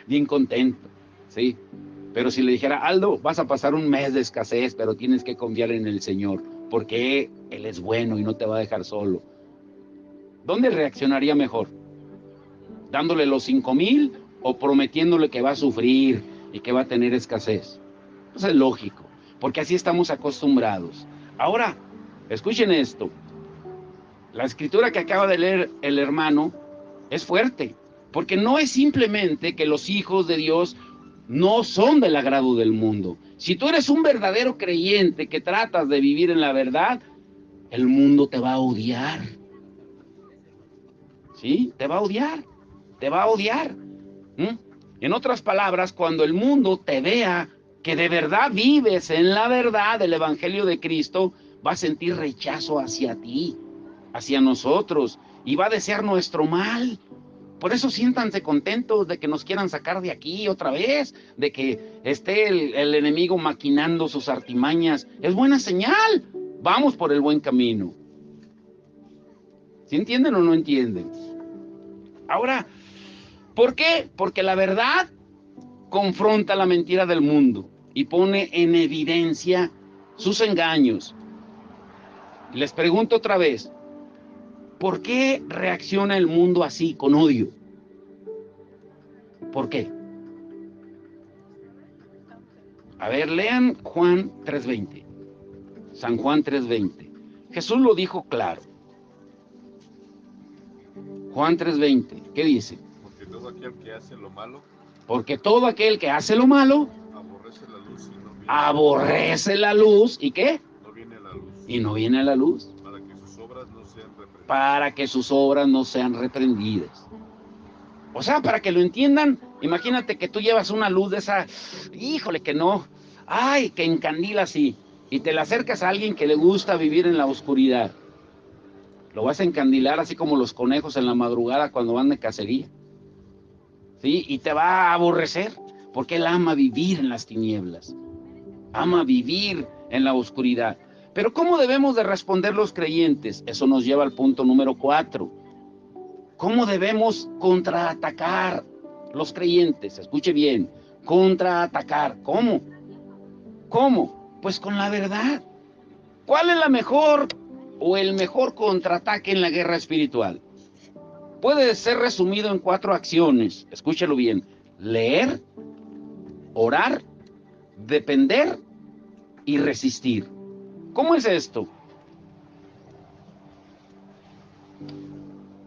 bien contento, ¿sí? Pero si le dijera, Aldo, vas a pasar un mes de escasez, pero tienes que confiar en el Señor, porque Él es bueno y no te va a dejar solo. ¿Dónde reaccionaría mejor? ¿Dándole los 5,000 o prometiéndole que va a sufrir y que va a tener escasez? Pues es lógico, porque así estamos acostumbrados. Ahora, escuchen esto. La escritura que acaba de leer el hermano es fuerte, porque no es simplemente que los hijos de Dios no son del agrado del mundo. Si tú eres un verdadero creyente que tratas de vivir en la verdad, el mundo te va a odiar. ¿Sí? Te va a odiar. Te va a odiar. En otras palabras, cuando el mundo te vea que de verdad vives en la verdad del Evangelio de Cristo, va a sentir rechazo hacia ti, hacia nosotros, y va a desear nuestro mal. Por eso siéntanse contentos de que nos quieran sacar de aquí otra vez, de que esté el enemigo maquinando sus artimañas. Es buena señal. Vamos por el buen camino. ¿Sí entienden o no entienden? Ahora, ¿por qué? Porque la verdad confronta la mentira del mundo y pone en evidencia sus engaños. Les pregunto otra vez, ¿por qué reacciona el mundo así, con odio? ¿Por qué? A ver, lean Juan 3:20. San Juan 3:20. Jesús lo dijo claro. Juan 3:20. ¿Qué dice? Porque todo aquel que hace lo malo, porque todo aquel que hace lo malo, aborrece la luz y no viene, aborrece la luz. ¿Y qué? no viene a la luz, Y no viene a la luz. para que sus obras no sean reprendidas. Para que sus obras no sean reprendidas. O sea, para que lo entiendan, imagínate que tú llevas una luz de esa, híjole, que no, ay, que encandila así, y te la acercas a alguien que le gusta vivir en la oscuridad. Lo vas a encandilar así como los conejos en la madrugada cuando van de cacería. ¿Sí? Y te va a aborrecer, porque él ama vivir en las tinieblas, ama vivir en la oscuridad. Pero ¿cómo debemos de responder los creyentes? Eso nos lleva al punto número 4. ¿Cómo debemos contraatacar los creyentes? Escuche bien, contraatacar. ¿Cómo? ¿Cómo? Pues con la verdad. ¿Cuál es la mejor o el mejor contraataque en la guerra espiritual? Puede ser resumido en 4 acciones. Escúchelo bien. Leer, orar, depender y resistir. ¿Cómo es esto?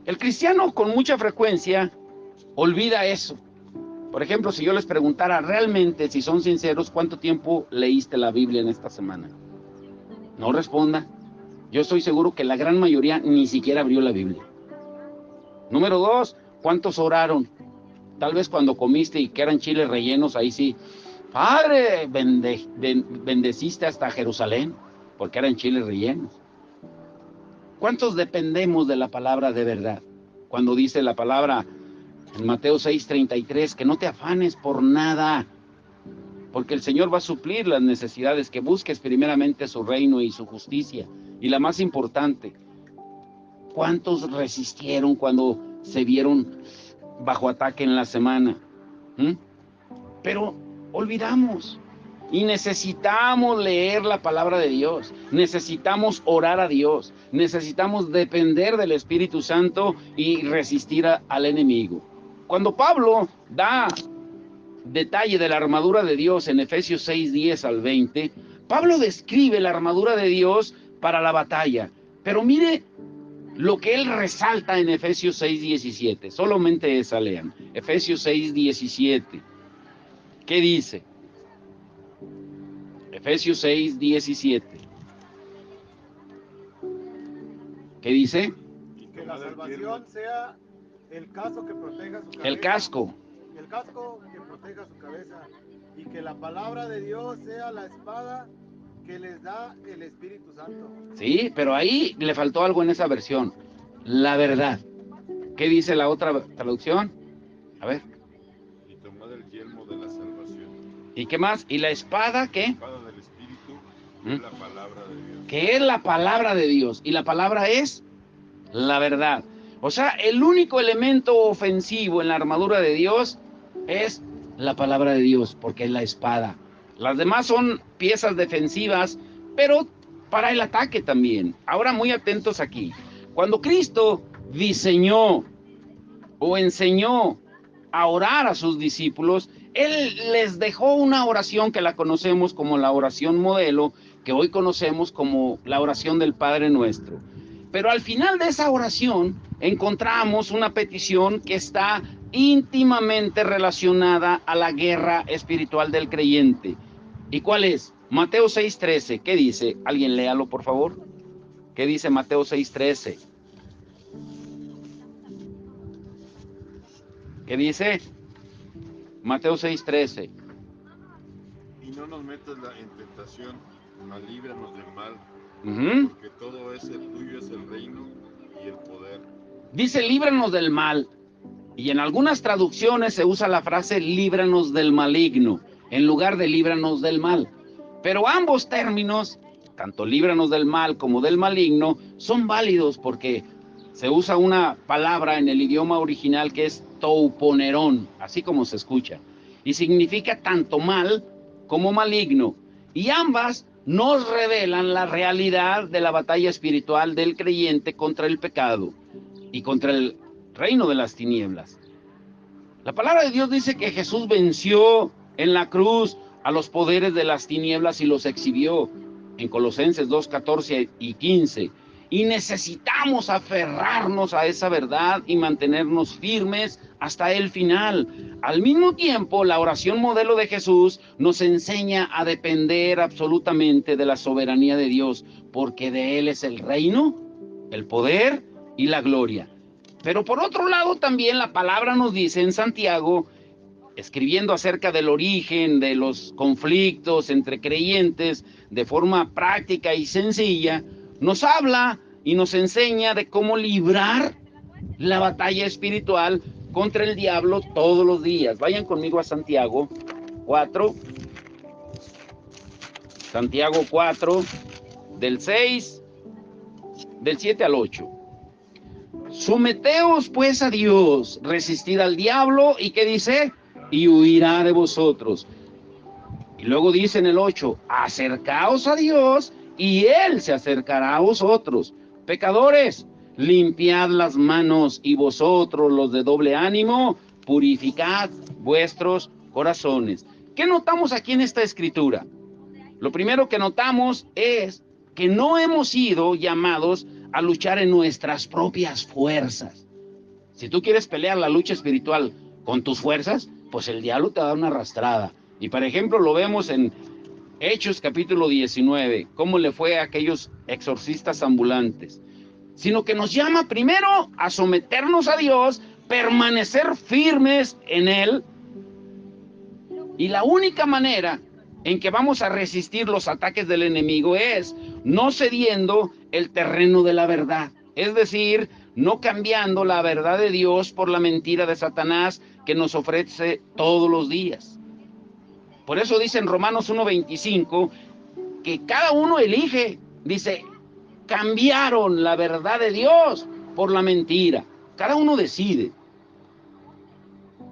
El cristiano con mucha frecuencia olvida eso. Por ejemplo, si yo les preguntara realmente, si son sinceros, ¿cuánto tiempo leíste la Biblia en esta semana? No responda. Yo estoy seguro que la gran mayoría ni siquiera abrió la Biblia. Número 2, ¿cuántos oraron? Tal vez cuando comiste y que eran chiles rellenos, ahí sí. Padre, bendeciste hasta Jerusalén, porque eran chiles rellenos. ¿Cuántos dependemos de la palabra de verdad? Cuando dice la palabra en Mateo 6:33, que no te afanes por nada, porque el Señor va a suplir las necesidades, que busques primeramente su reino y su justicia. Y la más importante, ¿cuántos resistieron cuando se vieron bajo ataque en la semana? Pero olvidamos. Y necesitamos leer la palabra de Dios. Necesitamos orar a Dios. Necesitamos depender del Espíritu Santo y resistir al enemigo. Cuando Pablo da detalle de la armadura de Dios en Efesios 6:10 al 20, Pablo describe la armadura de Dios para la batalla. Pero mire lo que él resalta en Efesios 6:17. Solamente esa lean. Efesios 6:17. ¿Qué dice? Efesios 6:17. ¿Qué dice? Y que la salvación sea el casco que proteja su cabeza. El casco. El casco que proteja su cabeza. Y que la palabra de Dios sea la espada que les da el Espíritu Santo. Sí, pero ahí le faltó algo en esa versión. La verdad. ¿Qué dice la otra traducción? A ver. Y tomad el yelmo de la salvación. ¿Y qué más? ¿Y la espada qué? La espada del Espíritu, que es la palabra de Dios. Que es la palabra de Dios. Y la palabra es la verdad. O sea, el único elemento ofensivo en la armadura de Dios es la palabra de Dios, porque es la espada. Las demás son piezas defensivas, pero para el ataque también. Ahora muy atentos aquí. Cuando Cristo diseñó o enseñó a orar a sus discípulos, Él les dejó una oración que la conocemos como la oración modelo, que hoy conocemos como la oración del Padre Nuestro. Pero al final de esa oración encontramos una petición que está íntimamente relacionada a la guerra espiritual del creyente. ¿Y cuál es? Mateo 6:13. ¿Qué dice? Alguien léalo, por favor. ¿Qué dice Mateo 6:13? ¿Qué dice? Mateo 6:13. Y no nos metas en tentación, mas líbranos del mal, porque todo es tuyo es el reino y el poder. Dice, líbranos del mal. Y en algunas traducciones se usa la frase líbranos del maligno, en lugar de líbranos del mal. Pero ambos términos, tanto líbranos del mal como del maligno, son válidos porque se usa una palabra en el idioma original que es touponerón, así como se escucha, y significa tanto mal como maligno. Y ambas nos revelan la realidad de la batalla espiritual del creyente contra el pecado y contra el reino de las tinieblas. La palabra de Dios dice que Jesús venció en la cruz a los poderes de las tinieblas y los exhibió en Colosenses 2:14 y 15. Y necesitamos aferrarnos a esa verdad y mantenernos firmes hasta el final. Al mismo tiempo, la oración modelo de Jesús nos enseña a depender absolutamente de la soberanía de Dios, porque de Él es el reino, el poder y la gloria. Pero por otro lado, también la palabra nos dice en Santiago, escribiendo acerca del origen de los conflictos entre creyentes de forma práctica y sencilla, nos habla y nos enseña de cómo librar la batalla espiritual contra el diablo todos los días. Vayan conmigo a Santiago 4. Santiago 4, del 7 al 8. Someteos pues a Dios, resistid al diablo, ¿y qué dice? Y huirá de vosotros. Y luego dice en el 8, acercaos a Dios y Él se acercará a vosotros. Pecadores, limpiad las manos, y vosotros los de doble ánimo, purificad vuestros corazones. ¿Qué notamos aquí en esta escritura? Lo primero que notamos es que no hemos sido llamados a luchar en nuestras propias fuerzas. Si tú quieres pelear la lucha espiritual con tus fuerzas, pues el diablo te da una arrastrada. Y por ejemplo lo vemos en Hechos capítulo 19, cómo le fue a aquellos exorcistas ambulantes. Sino que nos llama primero a someternos a Dios, permanecer firmes en Él. Y la única manera en que vamos a resistir los ataques del enemigo es no cediendo el terreno de la verdad. Es decir, no cambiando la verdad de Dios por la mentira de Satanás que nos ofrece todos los días. Por eso dice en Romanos 1:25 que cada uno elige, dice, cambiaron la verdad de Dios por la mentira. Cada uno decide.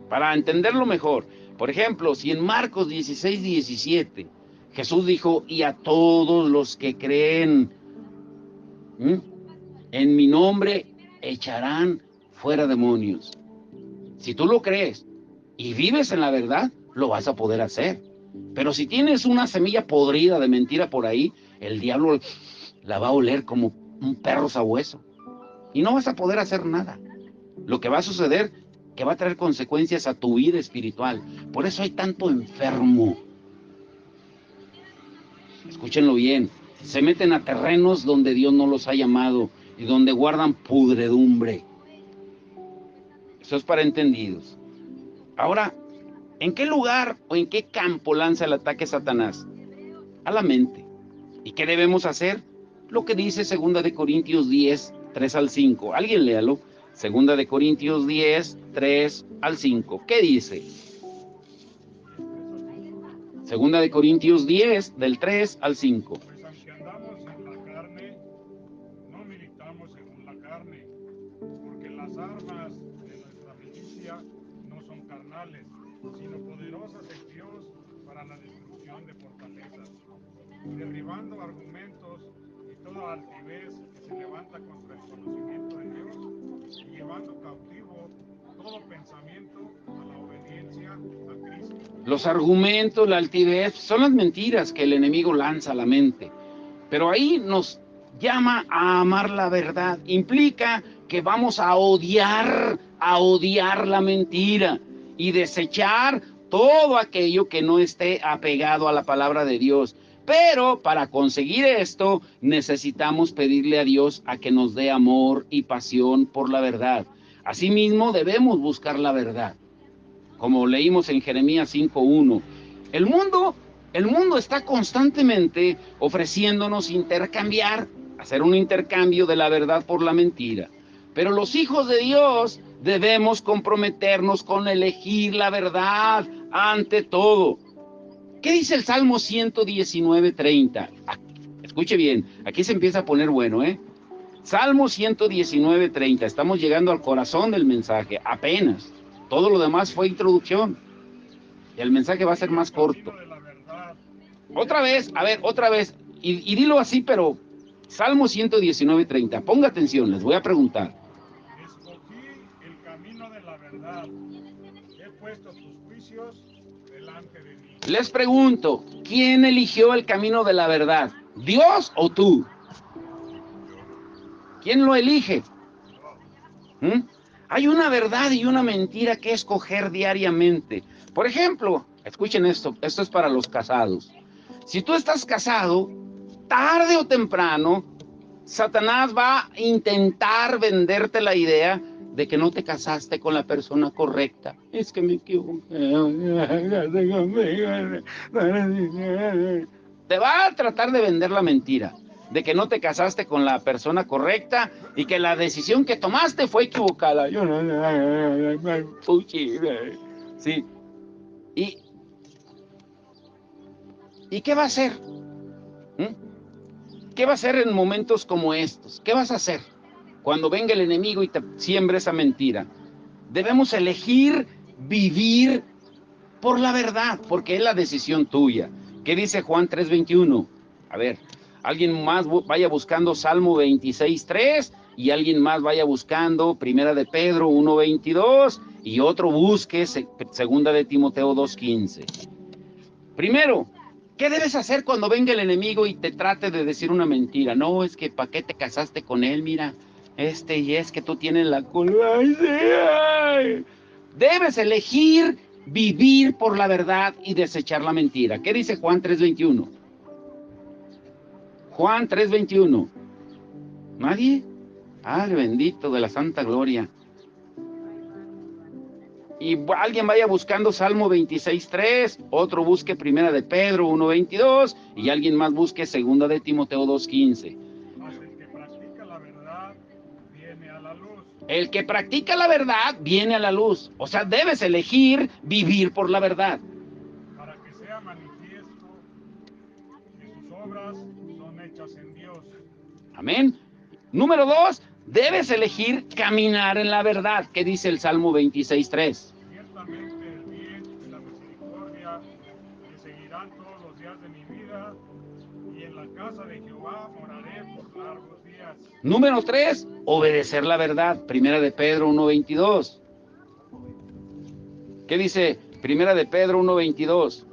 Para entenderlo mejor, por ejemplo, si en Marcos 16:17 Jesús dijo, y a todos los que creen en mi nombre echarán fuera demonios. Si tú lo crees y vives en la verdad, lo vas a poder hacer. Pero si tienes una semilla podrida de mentira por ahí, el diablo la va a oler como un perro sabueso. y no vas a poder hacer nada. Lo que va a suceder, que va a traer consecuencias a tu vida espiritual. Por eso hay tanto enfermo. Escúchenlo bien. Se meten a terrenos donde Dios no los ha llamado y donde guardan pudredumbre. Eso es para entendidos. Ahora, ¿en qué lugar o en qué campo lanza el ataque Satanás? A la mente. ¿Y qué debemos hacer? Lo que dice 2 de Corintios 10, 3 al 5. Alguien léalo. 2 de Corintios 10, 3 al 5. ¿Qué dice? 2 de Corintios 10, del 3 al 5. Pues aunque andamos en la carne, no militamos según la carne, porque las armas de nuestra milicia no son carnales, sino poderosas en Dios para la destrucción de fortalezas, derribando argumentos y toda altivez que se levanta contra el conocimiento de Dios, y llevando cautivo todo pensamiento a la obediencia a Cristo. Los argumentos, la altivez, son las mentiras que el enemigo lanza a la mente. Pero ahí nos llama a amar la verdad. Implica que vamos a odiar la mentira y desechar todo aquello que no esté apegado a la palabra de Dios. Pero para conseguir esto necesitamos pedirle a Dios a que nos dé amor y pasión por la verdad. Asimismo debemos buscar la verdad. Como leímos en Jeremías 5:1, el mundo está constantemente ofreciéndonos hacer un intercambio de la verdad por la mentira. Pero los hijos de Dios debemos comprometernos con elegir la verdad ante todo. ¿Qué dice el Salmo 119:30? Escuche bien, aquí se empieza a poner bueno, Salmo 119:30, estamos llegando al corazón del mensaje, apenas. Todo lo demás fue introducción. El mensaje va a ser más corto. Otra vez, y dilo así, pero Salmo 119:30, ponga atención, les voy a preguntar. Escogí el camino de la verdad, he puesto tus juicios delante de mí. Les pregunto, ¿quién eligió el camino de la verdad? ¿Dios o tú? ¿Quién lo elige? Hay una verdad y una mentira que escoger diariamente. Por ejemplo, escuchen esto es para los casados. Si tú estás casado, tarde o temprano, Satanás va a intentar venderte la idea de que no te casaste con la persona correcta. Es que me equivoqué. Te va a tratar de vender la mentira de que no te casaste con la persona correcta y que la decisión que tomaste fue equivocada. Sí. ¿Y qué va a hacer? ¿Qué va a hacer en momentos como estos? ¿Qué vas a hacer cuando venga el enemigo y te siembre esa mentira? Debemos elegir vivir por la verdad, porque es la decisión tuya. ¿Qué dice Juan 3:21? A ver, alguien más vaya buscando Salmo 26:3 y alguien más vaya buscando Primera de Pedro 1:22 y otro busque Segunda de Timoteo 2:15. Primero, ¿qué debes hacer cuando venga el enemigo y te trate de decir una mentira? No, es que ¿para qué te casaste con él? Mira, y es que tú tienes la culpa. Debes elegir vivir por la verdad y desechar la mentira. ¿Qué dice Juan 3:21? Juan 3:21. ¿Nadie? Ay, bendito de la santa gloria. Y alguien vaya buscando Salmo 26:3, otro busque Primera de Pedro 1:22 y alguien más busque Segunda de Timoteo 2:15. Mas el que practica la verdad viene a la luz. El que practica la verdad viene a la luz. O sea, debes elegir vivir por la verdad. Para que sea manifiesto que sus obras son hechas en Dios. Amén. Número 2, debes elegir caminar en la verdad. ¿Qué dice el Salmo 26:3? Ciertamente el bien y la misericordia me seguirán todos los días de mi vida, y en la casa de Jehová moraré por largos días. Número 3, obedecer la verdad. Primera de Pedro 1:22. ¿Qué dice Primera de Pedro 1:22?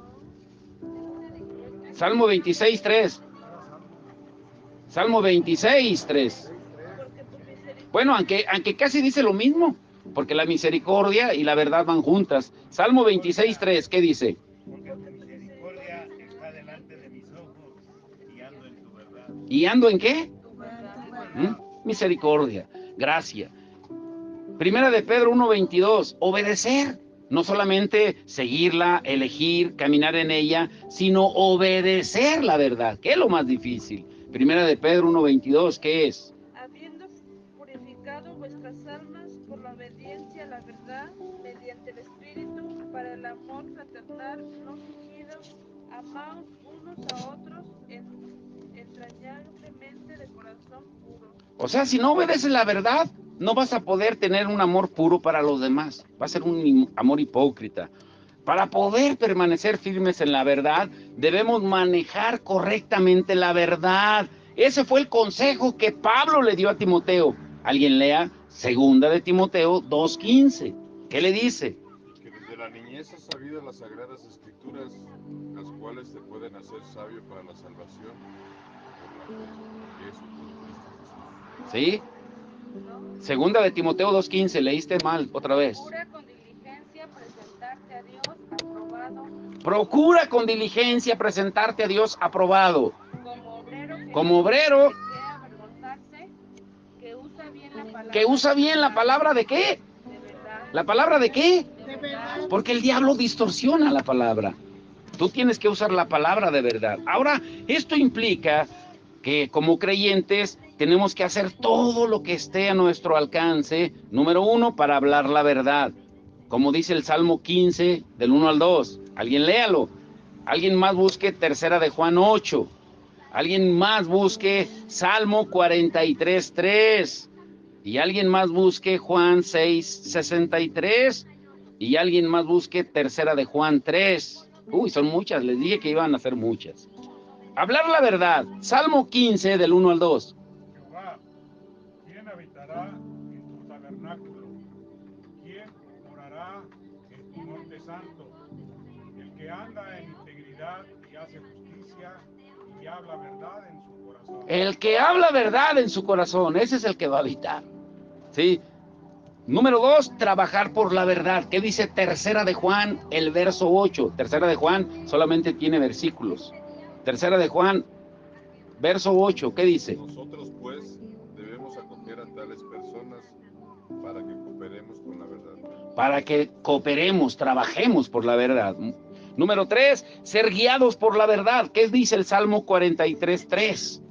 Salmo 26:3. Salmo 26:3. Bueno, aunque casi dice lo mismo, porque la misericordia y la verdad van juntas. Salmo 26:3, ¿qué dice? Porque tu misericordia está delante de mis ojos y ando en tu verdad. ¿Y ando en qué? Tu verdad. Misericordia, gracia. Primera de Pedro 1:22, obedecer. No solamente seguirla, elegir, caminar en ella, sino obedecer la verdad, que es lo más difícil. Primera de Pedro 1:22, ¿qué es? Habiendo purificado vuestras almas por la obediencia a la verdad, mediante el Espíritu, para el amor fraternal no fingido, amaos unos a otros entrañablemente de corazón puro. O sea, si no obedeces la verdad, no vas a poder tener un amor puro para los demás. Va a ser un amor hipócrita. Para poder permanecer firmes en la verdad, debemos manejar correctamente la verdad. Ese fue el consejo que Pablo le dio a Timoteo. Alguien lea Segunda de Timoteo 2:15. ¿Qué le dice? Que desde la niñez has sabido las sagradas escrituras, las cuales te pueden hacer sabio para la salvación por la fe que es por Cristo Jesús. ¿Sí? Segunda de Timoteo 2:15, leíste mal otra vez. Procura con diligencia presentarte a Dios aprobado, Procura con diligencia presentarte a Dios aprobado. como obrero Como obrero que desea avergonzarse, que usa bien la palabra. que usa bien la palabra de qué. De verdad. ¿La palabra de qué? De verdad. Porque el diablo distorsiona la palabra. Tú tienes que usar la palabra de verdad. Ahora, esto implica que como creyentes tenemos que hacer todo lo que esté a nuestro alcance, número uno, para hablar la verdad. Como dice el Salmo 15, del 1 al 2. Alguien léalo. Alguien más busque Tercera de Juan 8. Alguien más busque Salmo 43:3. Y alguien más busque Juan 6:63. Y alguien más busque Tercera de Juan 3. Uy, son muchas, les dije que iban a ser muchas. Hablar la verdad. Salmo 15, del 1 al 2. Jehová, ¿quién habitará en tu tabernáculo? ¿Quién morará en tu monte santo? El que anda en integridad y hace justicia y habla verdad en su corazón. El que habla verdad en su corazón, ese es el que va a habitar. ¿Sí? Número 2, trabajar por la verdad. ¿Qué dice Tercera de Juan, el verso 8? Tercera de Juan solamente tiene versículos. Tercera de Juan, verso 8, ¿qué dice? Nosotros, pues, debemos acoger a tales personas para que cooperemos con la verdad. Para que cooperemos, trabajemos por la verdad. Número 3, ser guiados por la verdad. ¿Qué dice el Salmo 43:3?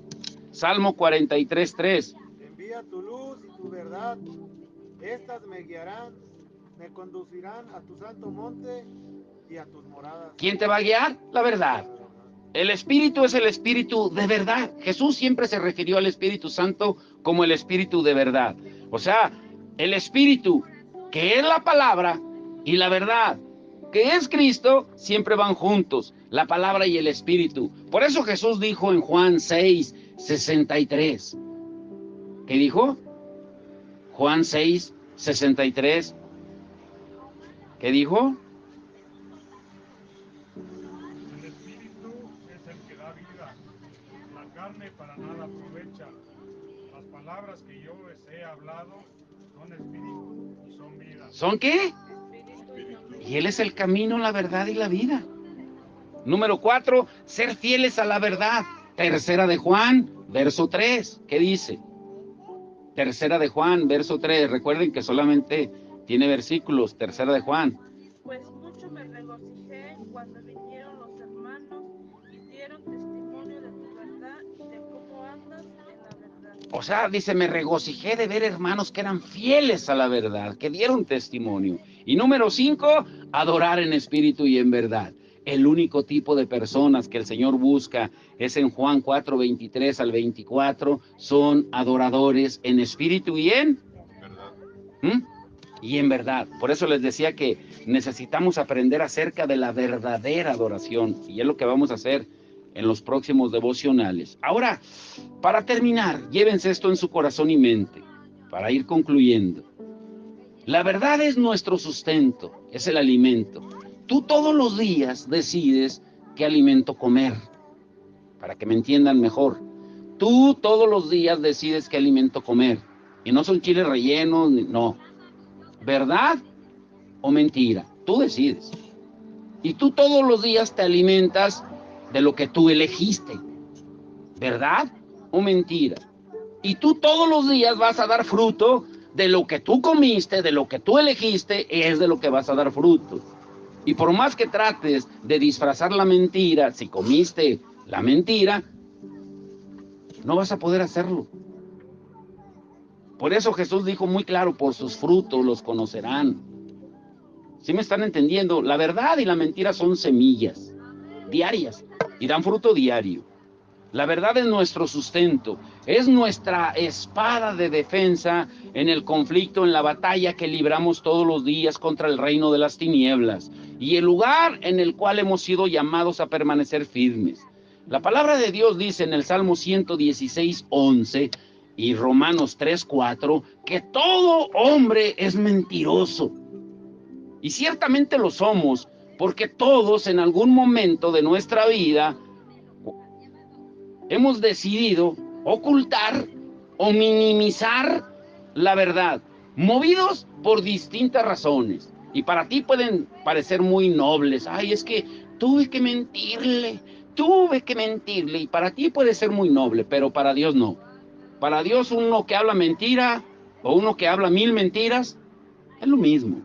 Salmo 43:3. Envía tu luz y tu verdad. Estas me guiarán, me conducirán a tu santo monte y a tus moradas. ¿Quién te va a guiar? La verdad. El Espíritu es el Espíritu de verdad. Jesús siempre se refirió al Espíritu Santo como el Espíritu de verdad. O sea, el Espíritu, que es la palabra, y la verdad, que es Cristo, siempre van juntos, la palabra y el Espíritu. Por eso Jesús dijo en Juan 6:63. ¿Qué dijo? Juan 6:63. ¿Qué dijo? El espíritu es el que da vida, la carne para nada aprovecha. Las palabras que yo les he hablado son espíritu y son vida. ¿Son qué? Y Él es el camino, la verdad y la vida. Número 4, ser fieles a la verdad. Tercera de Juan, verso 3. ¿Qué dice? Tercera de Juan, verso 3. Recuerden que solamente tiene versículos. Tercera de Juan. Pues mucho me regocijé cuando vinieron los hermanos y dieron testimonio de tu verdad y de cómo andas en la verdad. O sea, dice, me regocijé de ver hermanos que eran fieles a la verdad, que dieron testimonio. Y número 5, adorar en espíritu y en verdad. El único tipo de personas que el Señor busca es en Juan 4:23 al 24, son adoradores en espíritu y en ¿Verdad? y en verdad. Por eso les decía que necesitamos aprender acerca de la verdadera adoración, y es lo que vamos a hacer en los próximos devocionales. Ahora, para terminar, llévense esto en su corazón y mente, para ir concluyendo. La verdad es nuestro sustento, es el alimento. Tú todos los días decides qué alimento comer, para que me entiendan mejor. Tú todos los días decides qué alimento comer. Y no son chiles rellenos, no. ¿Verdad o mentira? Tú decides. Y tú todos los días te alimentas de lo que tú elegiste. ¿Verdad o mentira? Y tú todos los días vas a dar fruto de lo que tú comiste, de lo que tú elegiste, es de lo que vas a dar fruto. Y por más que trates de disfrazar la mentira, si comiste la mentira, no vas a poder hacerlo. Por eso Jesús dijo muy claro, por sus frutos los conocerán. ¿Sí me están entendiendo? La verdad y la mentira son semillas diarias y dan fruto diario. La verdad es nuestro sustento, es nuestra espada de defensa en el conflicto, en la batalla que libramos todos los días contra el reino de las tinieblas y el lugar en el cual hemos sido llamados a permanecer firmes. La palabra de Dios dice en el Salmo 116:11 y Romanos 3:4 que todo hombre es mentiroso. Y ciertamente lo somos, porque todos en algún momento de nuestra vida hemos decidido ocultar o minimizar la verdad, movidos por distintas razones. Y para ti pueden parecer muy nobles. Ay, es que tuve que mentirle. Y para ti puede ser muy noble, pero para Dios no. Para Dios uno que habla mentira o uno que habla 1000 mentiras, es lo mismo.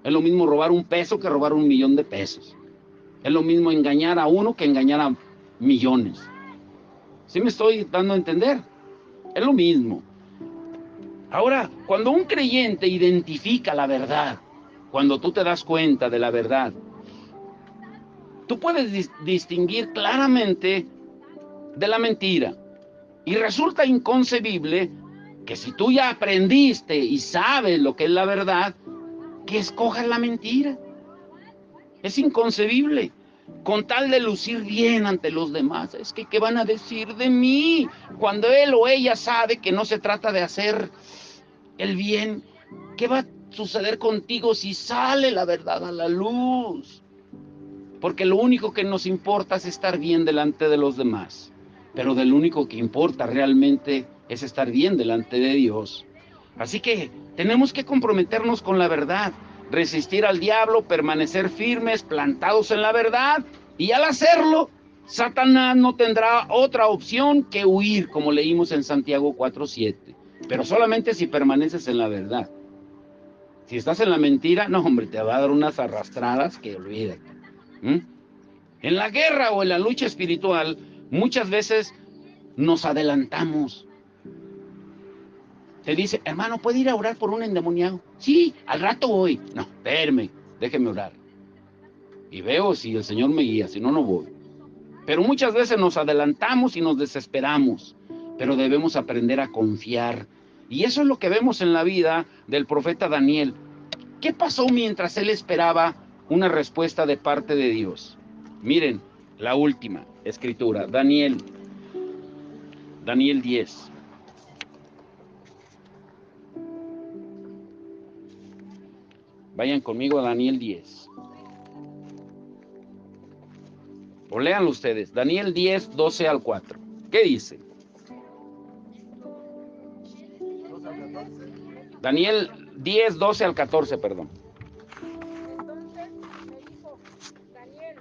Es lo mismo robar un peso que robar 1.000.000 de pesos. Es lo mismo engañar a uno que engañar a millones. ¿Sí me estoy dando a entender? Es lo mismo. Ahora, cuando un creyente identifica la verdad, cuando tú te das cuenta de la verdad, tú puedes distinguir claramente de la mentira. Y resulta inconcebible que si tú ya aprendiste y sabes lo que es la verdad, que escojas la mentira. Es inconcebible. Con tal de lucir bien ante los demás. Es que, ¿qué van a decir de mí? Cuando él o ella sabe que no se trata de hacer el bien, ¿qué va a suceder contigo si sale la verdad a la luz? Porque lo único que nos importa es estar bien delante de los demás. Pero del único que importa realmente es estar bien delante de Dios. Así que tenemos que comprometernos con la verdad, resistir al diablo, permanecer firmes, plantados en la verdad, y al hacerlo, Satanás no tendrá otra opción que huir, como leímos en Santiago 4:7, pero solamente si permaneces en la verdad. Si estás en la mentira, no, hombre, te va a dar unas arrastradas que olvídate. En la guerra o en la lucha espiritual, muchas veces nos adelantamos. Te dice, hermano, ¿puede ir a orar por un endemoniado? Sí, al rato voy. No, espérame, déjeme orar. Y veo si el Señor me guía, si no, no voy. Pero muchas veces nos adelantamos y nos desesperamos. Pero debemos aprender a confiar. Y eso es lo que vemos en la vida del profeta Daniel. ¿Qué pasó mientras él esperaba una respuesta de parte de Dios? Miren, la última escritura, Daniel 10. Vayan conmigo a Daniel 10. O léanlo ustedes. Daniel 10, 12 al 4. ¿Qué dice? Daniel 10, 12 al 14, perdón. Entonces me dijo, Daniel,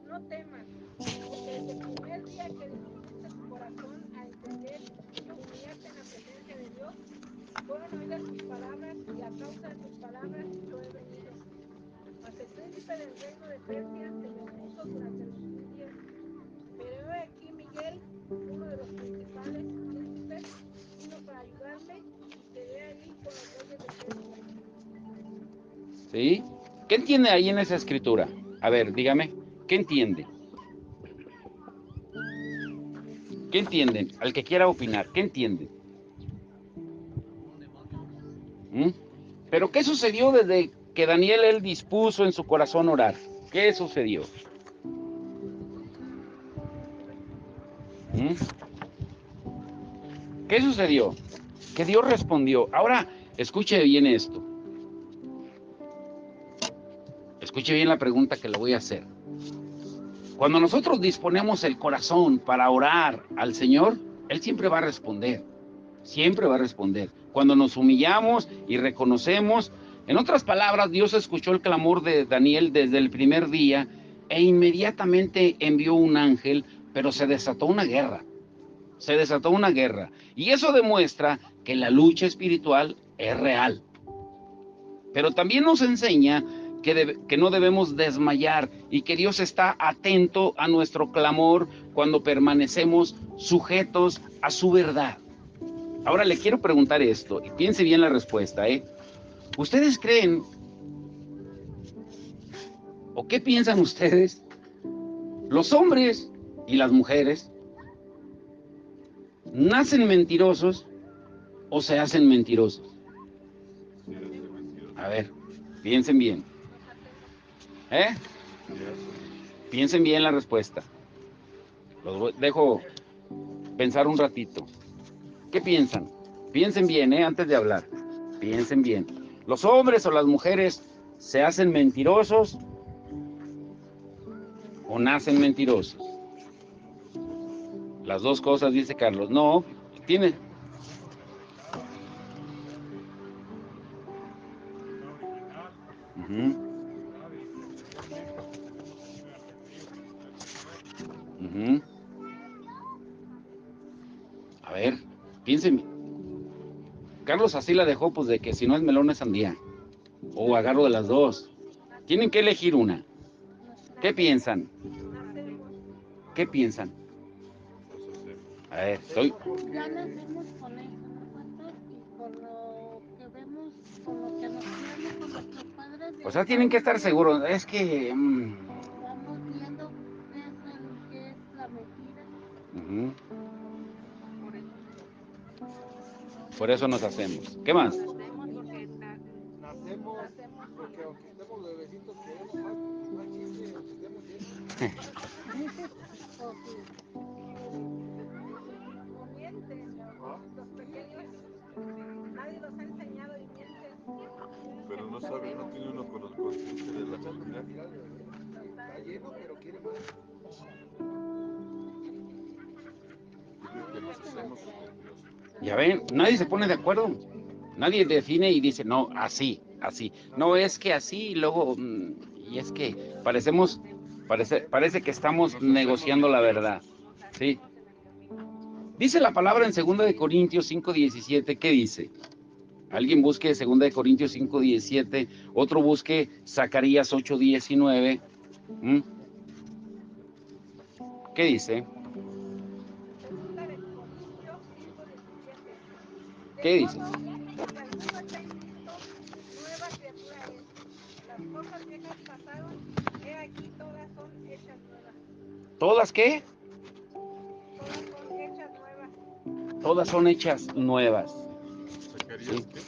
no temas, porque desde el primer día que dispusiste tu corazón a entender y a humillarte en la presencia de Dios, fueron oídas tus palabras, y a causa de tus palabras yo he venido. Mas el príncipe del reino de Persia se me opuso durante los días. Pero he aquí Miguel, uno de los principales príncipes, vino para ayudarme, y quedé allí con los reyes de Persia. ¿Sí? ¿Qué entiende ahí en esa escritura? A ver, dígame, ¿qué entiende? ¿Qué entienden? Al que quiera opinar, ¿qué entienden? ¿Pero qué sucedió desde que Daniel él dispuso en su corazón orar? ¿Qué sucedió? ¿Qué sucedió? Que Dios respondió. Ahora, escuche bien esto. Escuche bien la pregunta que le voy a hacer. Cuando nosotros disponemos el corazón para orar al Señor, Él siempre va a responder. Siempre va a responder. cuando nos humillamos y reconocemos. En otras palabras, Dios escuchó el clamor de Daniel desde el primer día e inmediatamente envió un ángel, pero se desató una guerra. Se desató una guerra. Y eso demuestra que la lucha espiritual es real. Pero también nos enseña que no debemos desmayar y que Dios está atento a nuestro clamor cuando permanecemos sujetos a su verdad. Ahora le quiero preguntar esto y piense bien la respuesta, ¿eh? ¿Ustedes creen o qué piensan ustedes? ¿Los hombres y las mujeres nacen mentirosos o se hacen mentirosos? A ver, piensen bien. Piensen bien la respuesta. Los dejo pensar un ratito. ¿Qué piensan? Piensen bien, antes de hablar. Piensen bien. ¿Los hombres o las mujeres se hacen mentirosos o nacen mentirosos? Las dos cosas, dice Carlos. No, tiene. A ver, piensen. Carlos así la dejó, pues de que si no es melón es sandía. O agarro de las dos. Tienen que elegir una. ¿Qué piensan? ¿Qué piensan? A ver, estoy. Ya nacemos con eso, ¿no? Y con lo que vemos, con lo que nos criamos con nuestros padres. O sea, tienen que estar seguros. Es que. Vamos viendo qué es la mentira. Por eso nos hacemos. ¿Qué más? Nacemos porque aunque estemos bebecitos queremos más chiste, aunque estemos viejos. Mienten, los pequeños, nadie los ha enseñado y mienten. Pero no sabe, no tiene uno conciencia de la mentira. Está lleno, pero quiere más. Yo creo que nos hacemos mentirosos. Ya ven, nadie se pone de acuerdo. Nadie define y dice, no, así, así. No, es que así, y luego, y es que parece que estamos negociando la verdad. ¿Sí? Dice la palabra en 2 Corintios 5:17, ¿qué dice? Alguien busque 2 Corintios 5:17, otro busque Zacarías 8:19. ¿Qué dice? ¿Qué dice? ¿Todas qué? Todas son hechas nuevas. ¿Zacarías qué?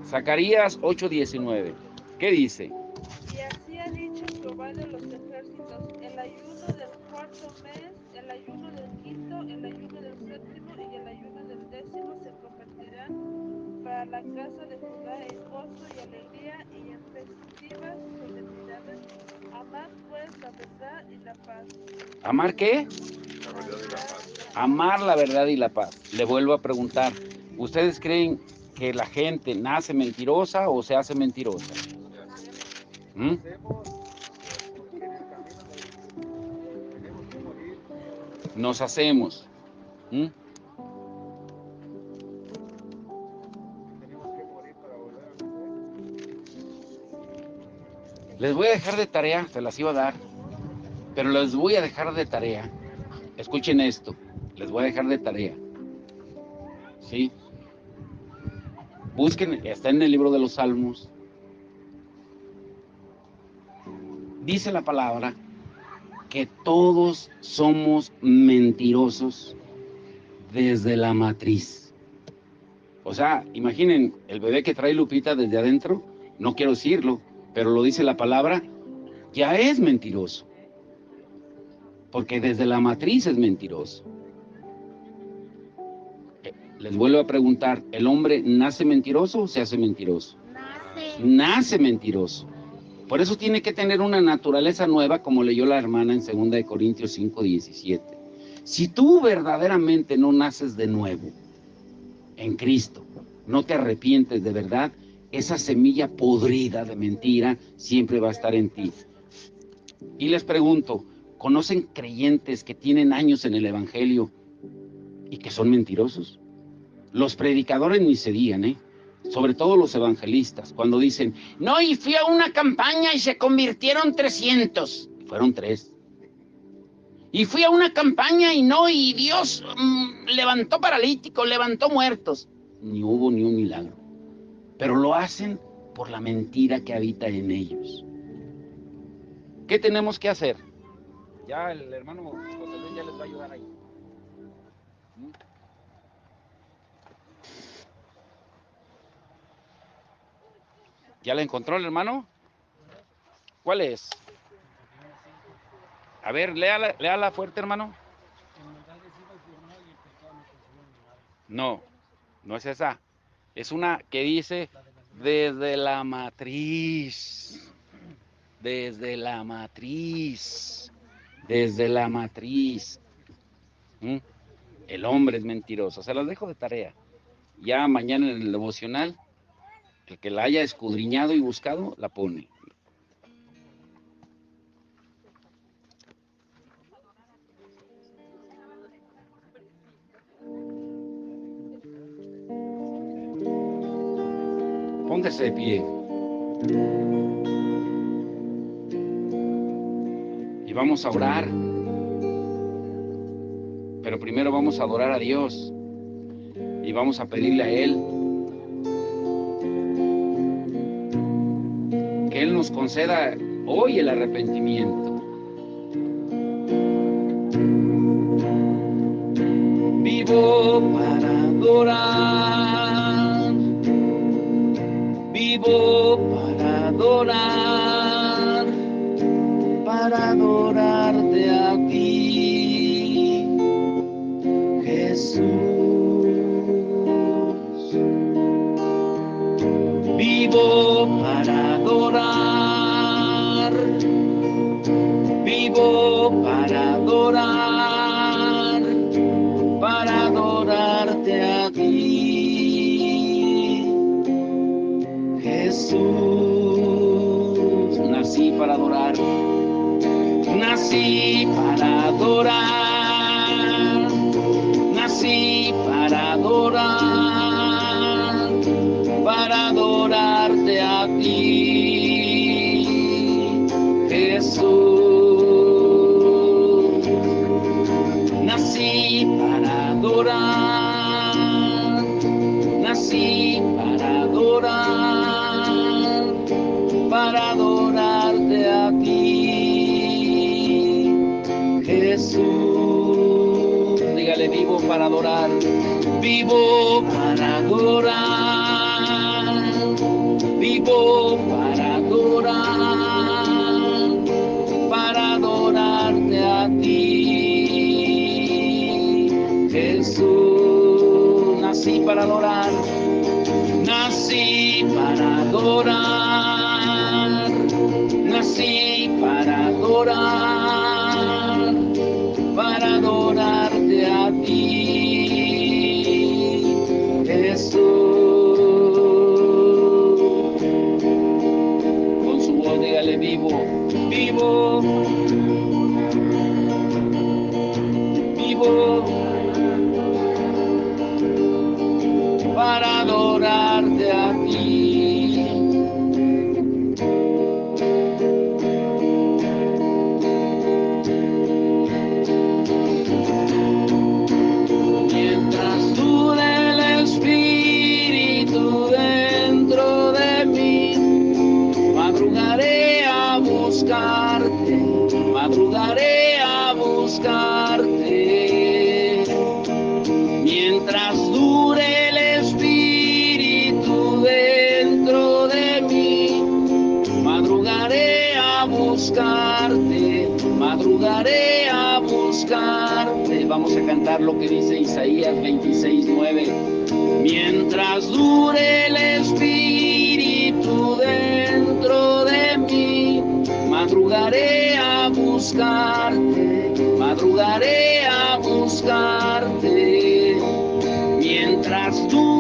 Zacarías 8:19. ¿Qué dice? Y así ha dicho Jehová de los ejércitos: el ayuno del cuarto mes, el ayuno del quinto, el ayuno del séptimo y el ayuno del décimo se convertirán para la casa de Judá en gozo y alegría y en festivas solemnidades. Amad pues la verdad y la paz. ¿Amar qué? La verdad y la paz. Amar la verdad y la paz. Le vuelvo a preguntar, ¿ustedes creen que la gente nace mentirosa o se hace mentirosa? Nacemos porque en el camino tenemos que morir. Nos hacemos. Tenemos que morir para volver a nacer. Les voy a dejar de tarea, se las iba a dar, pero les voy a dejar de tarea. Escuchen esto, les voy a dejar de tarea. ¿Sí? Busquen, está en el libro de los Salmos. Dice la palabra que todos somos mentirosos desde la matriz. O sea, imaginen el bebé que trae Lupita desde adentro, no quiero decirlo, pero lo dice la palabra, ya es mentiroso. Porque desde la matriz es mentiroso. Les vuelvo a preguntar, ¿el hombre nace mentiroso o se hace mentiroso? Nace mentiroso. Por eso tiene que tener una naturaleza nueva, como leyó la hermana en 2 Corintios 5:17. Si tú verdaderamente no naces de nuevo, en Cristo, no te arrepientes de verdad, esa semilla podrida de mentira siempre va a estar en ti. Y les pregunto, ¿conocen creyentes que tienen años en el Evangelio y que son mentirosos? Los predicadores ni se digan, sobre todo los evangelistas, cuando dicen, no, y fui a una campaña y se convirtieron 300, fueron 3. Y fui a una campaña y Dios levantó paralíticos, levantó muertos. Ni hubo ni un milagro. Pero lo hacen por la mentira que habita en ellos. ¿Qué tenemos que hacer? Ya el hermano José Luis ya les va a ayudar ahí. ¿Ya la encontró el hermano? ¿Cuál es? A ver, léala fuerte, hermano. No, no es esa. Es una que dice, desde la matriz. Desde la matriz. Desde la matriz. El hombre es mentiroso. Se las dejo de tarea. Ya mañana en el devocional, el que la haya escudriñado y buscado, la pone. Póngase de pie. Y vamos a orar. Pero primero vamos a adorar a Dios. Y vamos a pedirle a Él que Él nos conceda hoy el arrepentimiento. Vivo para adorar. Vivo para adorar. Para adorarte a ti, Jesús. Vivo para adorar, vivo para adorar, para adorarte a ti, Jesús. Nací para adorar, nací para adorar, nací para adorar, para adorarte a ti, Jesús. Nací para adorar, nací para adorar, para adorarte a ti, Jesús. Dígale, vivo para adorar, vivo para adorar, vivo para adorar, para adorarte a ti, Jesús. Nací para adorar, nací para adorar, nací para adorar, para adorarte a ti, Jesús. Con su voz dígale, vivo, vivo, vivo, para adorarte a ti. Mientras dure el Espíritu dentro de mí, madrugaré a buscarte, madrugaré a buscarte. Mientras dure el Espíritu dentro de mí, madrugaré a buscarte, madrugaré a buscarte. Vamos a cantar lo que dice Isaías 26:9. Mientras dure el Espíritu dentro de mí, madrugaré a buscarte, madrugaré a buscarte. Mientras tú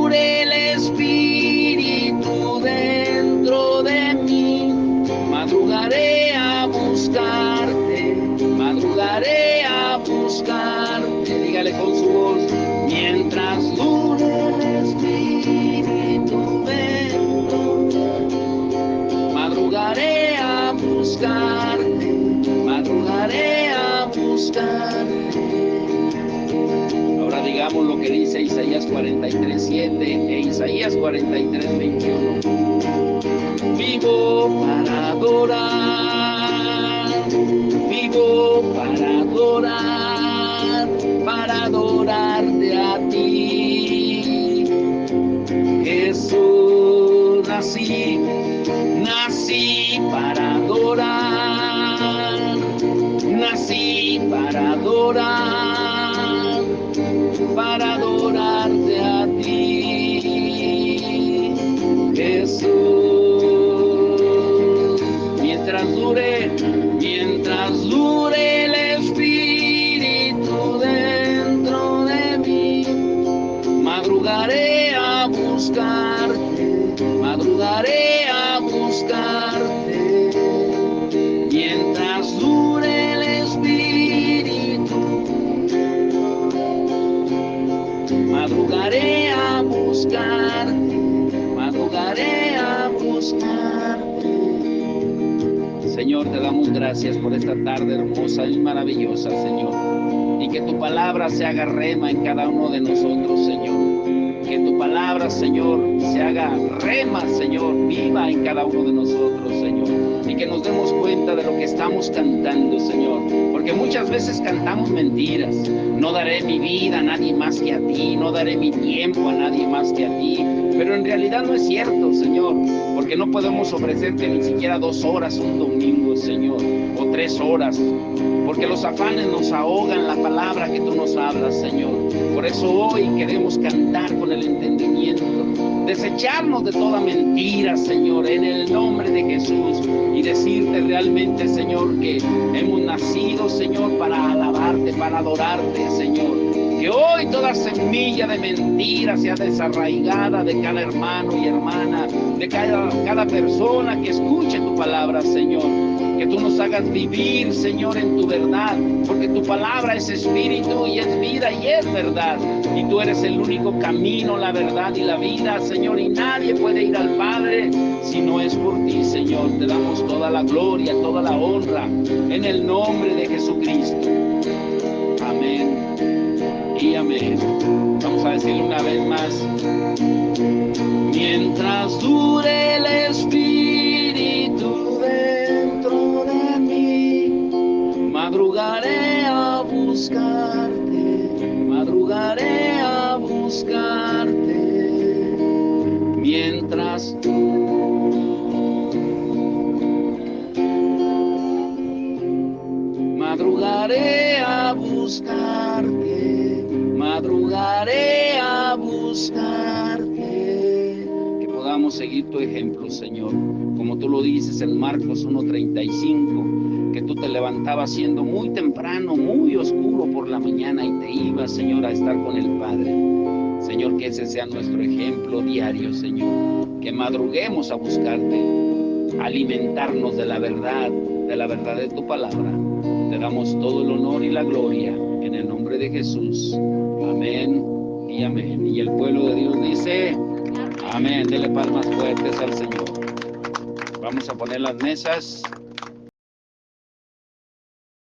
43:7 e Isaías 43:21. Vivo para adorar, vivo para adorarte a ti. Jesús, nací para adorar, nací para adorarte a ti, Jesús. Mientras dure el Espíritu dentro de mí, madrugaré a buscarte, mientras dure el Espíritu, madrugaré a buscarte. Señor, te damos gracias por esta tarde hermosa y maravillosa, Señor, y que tu palabra se haga rema en cada uno de nosotros, Señor. Que tu palabra, Señor, se haga rema, Señor, viva en cada uno de nosotros, Señor. Y que nos demos cuenta de lo que estamos cantando, Señor. Porque muchas veces cantamos mentiras. No daré mi vida a nadie más que a ti. No daré mi tiempo a nadie más que a ti. Pero en realidad no es cierto, Señor. Porque no podemos ofrecerte ni siquiera 2 horas un domingo, Señor. O 3 horas. Porque los afanes nos ahogan la palabra que tú nos hablas, Señor. Por eso hoy queremos cantar con el entendimiento, desecharnos de toda mentira, Señor, en el nombre de Jesús, y decirte realmente, Señor, que hemos nacido, Señor, para alabarte, para adorarte, Señor. Que hoy toda semilla de mentira sea desarraigada de cada hermano y hermana, de cada persona que escuche tu palabra, Señor. Que tú nos hagas vivir, Señor, en tu verdad, porque tu palabra es espíritu y es vida y es verdad. Y tú eres el único camino, la verdad y la vida, Señor, y nadie puede ir al Padre si no es por ti, Señor. Te damos toda la gloria, toda la honra, en el nombre de Jesucristo. Amén y amén. Vamos a decirlo una vez más. Mientras dure el Espíritu dentro de mí, madrugaré a buscarte, mientras madrugaré a buscarte, que podamos seguir tu ejemplo, Señor, como tú lo dices en Marcos 1:35, que tú te levantabas siendo muy temprano, muy oscuro por la mañana y te ibas, Señor, a estar con el Padre. Señor, que ese sea nuestro ejemplo diario, Señor, que madruguemos a buscarte, alimentarnos de la verdad de tu palabra. Te damos todo el honor y la gloria en el nombre de Jesús. Amén y amén. Y el pueblo de Dios dice, amén. Dele palmas fuertes al Señor. Vamos a poner las mesas.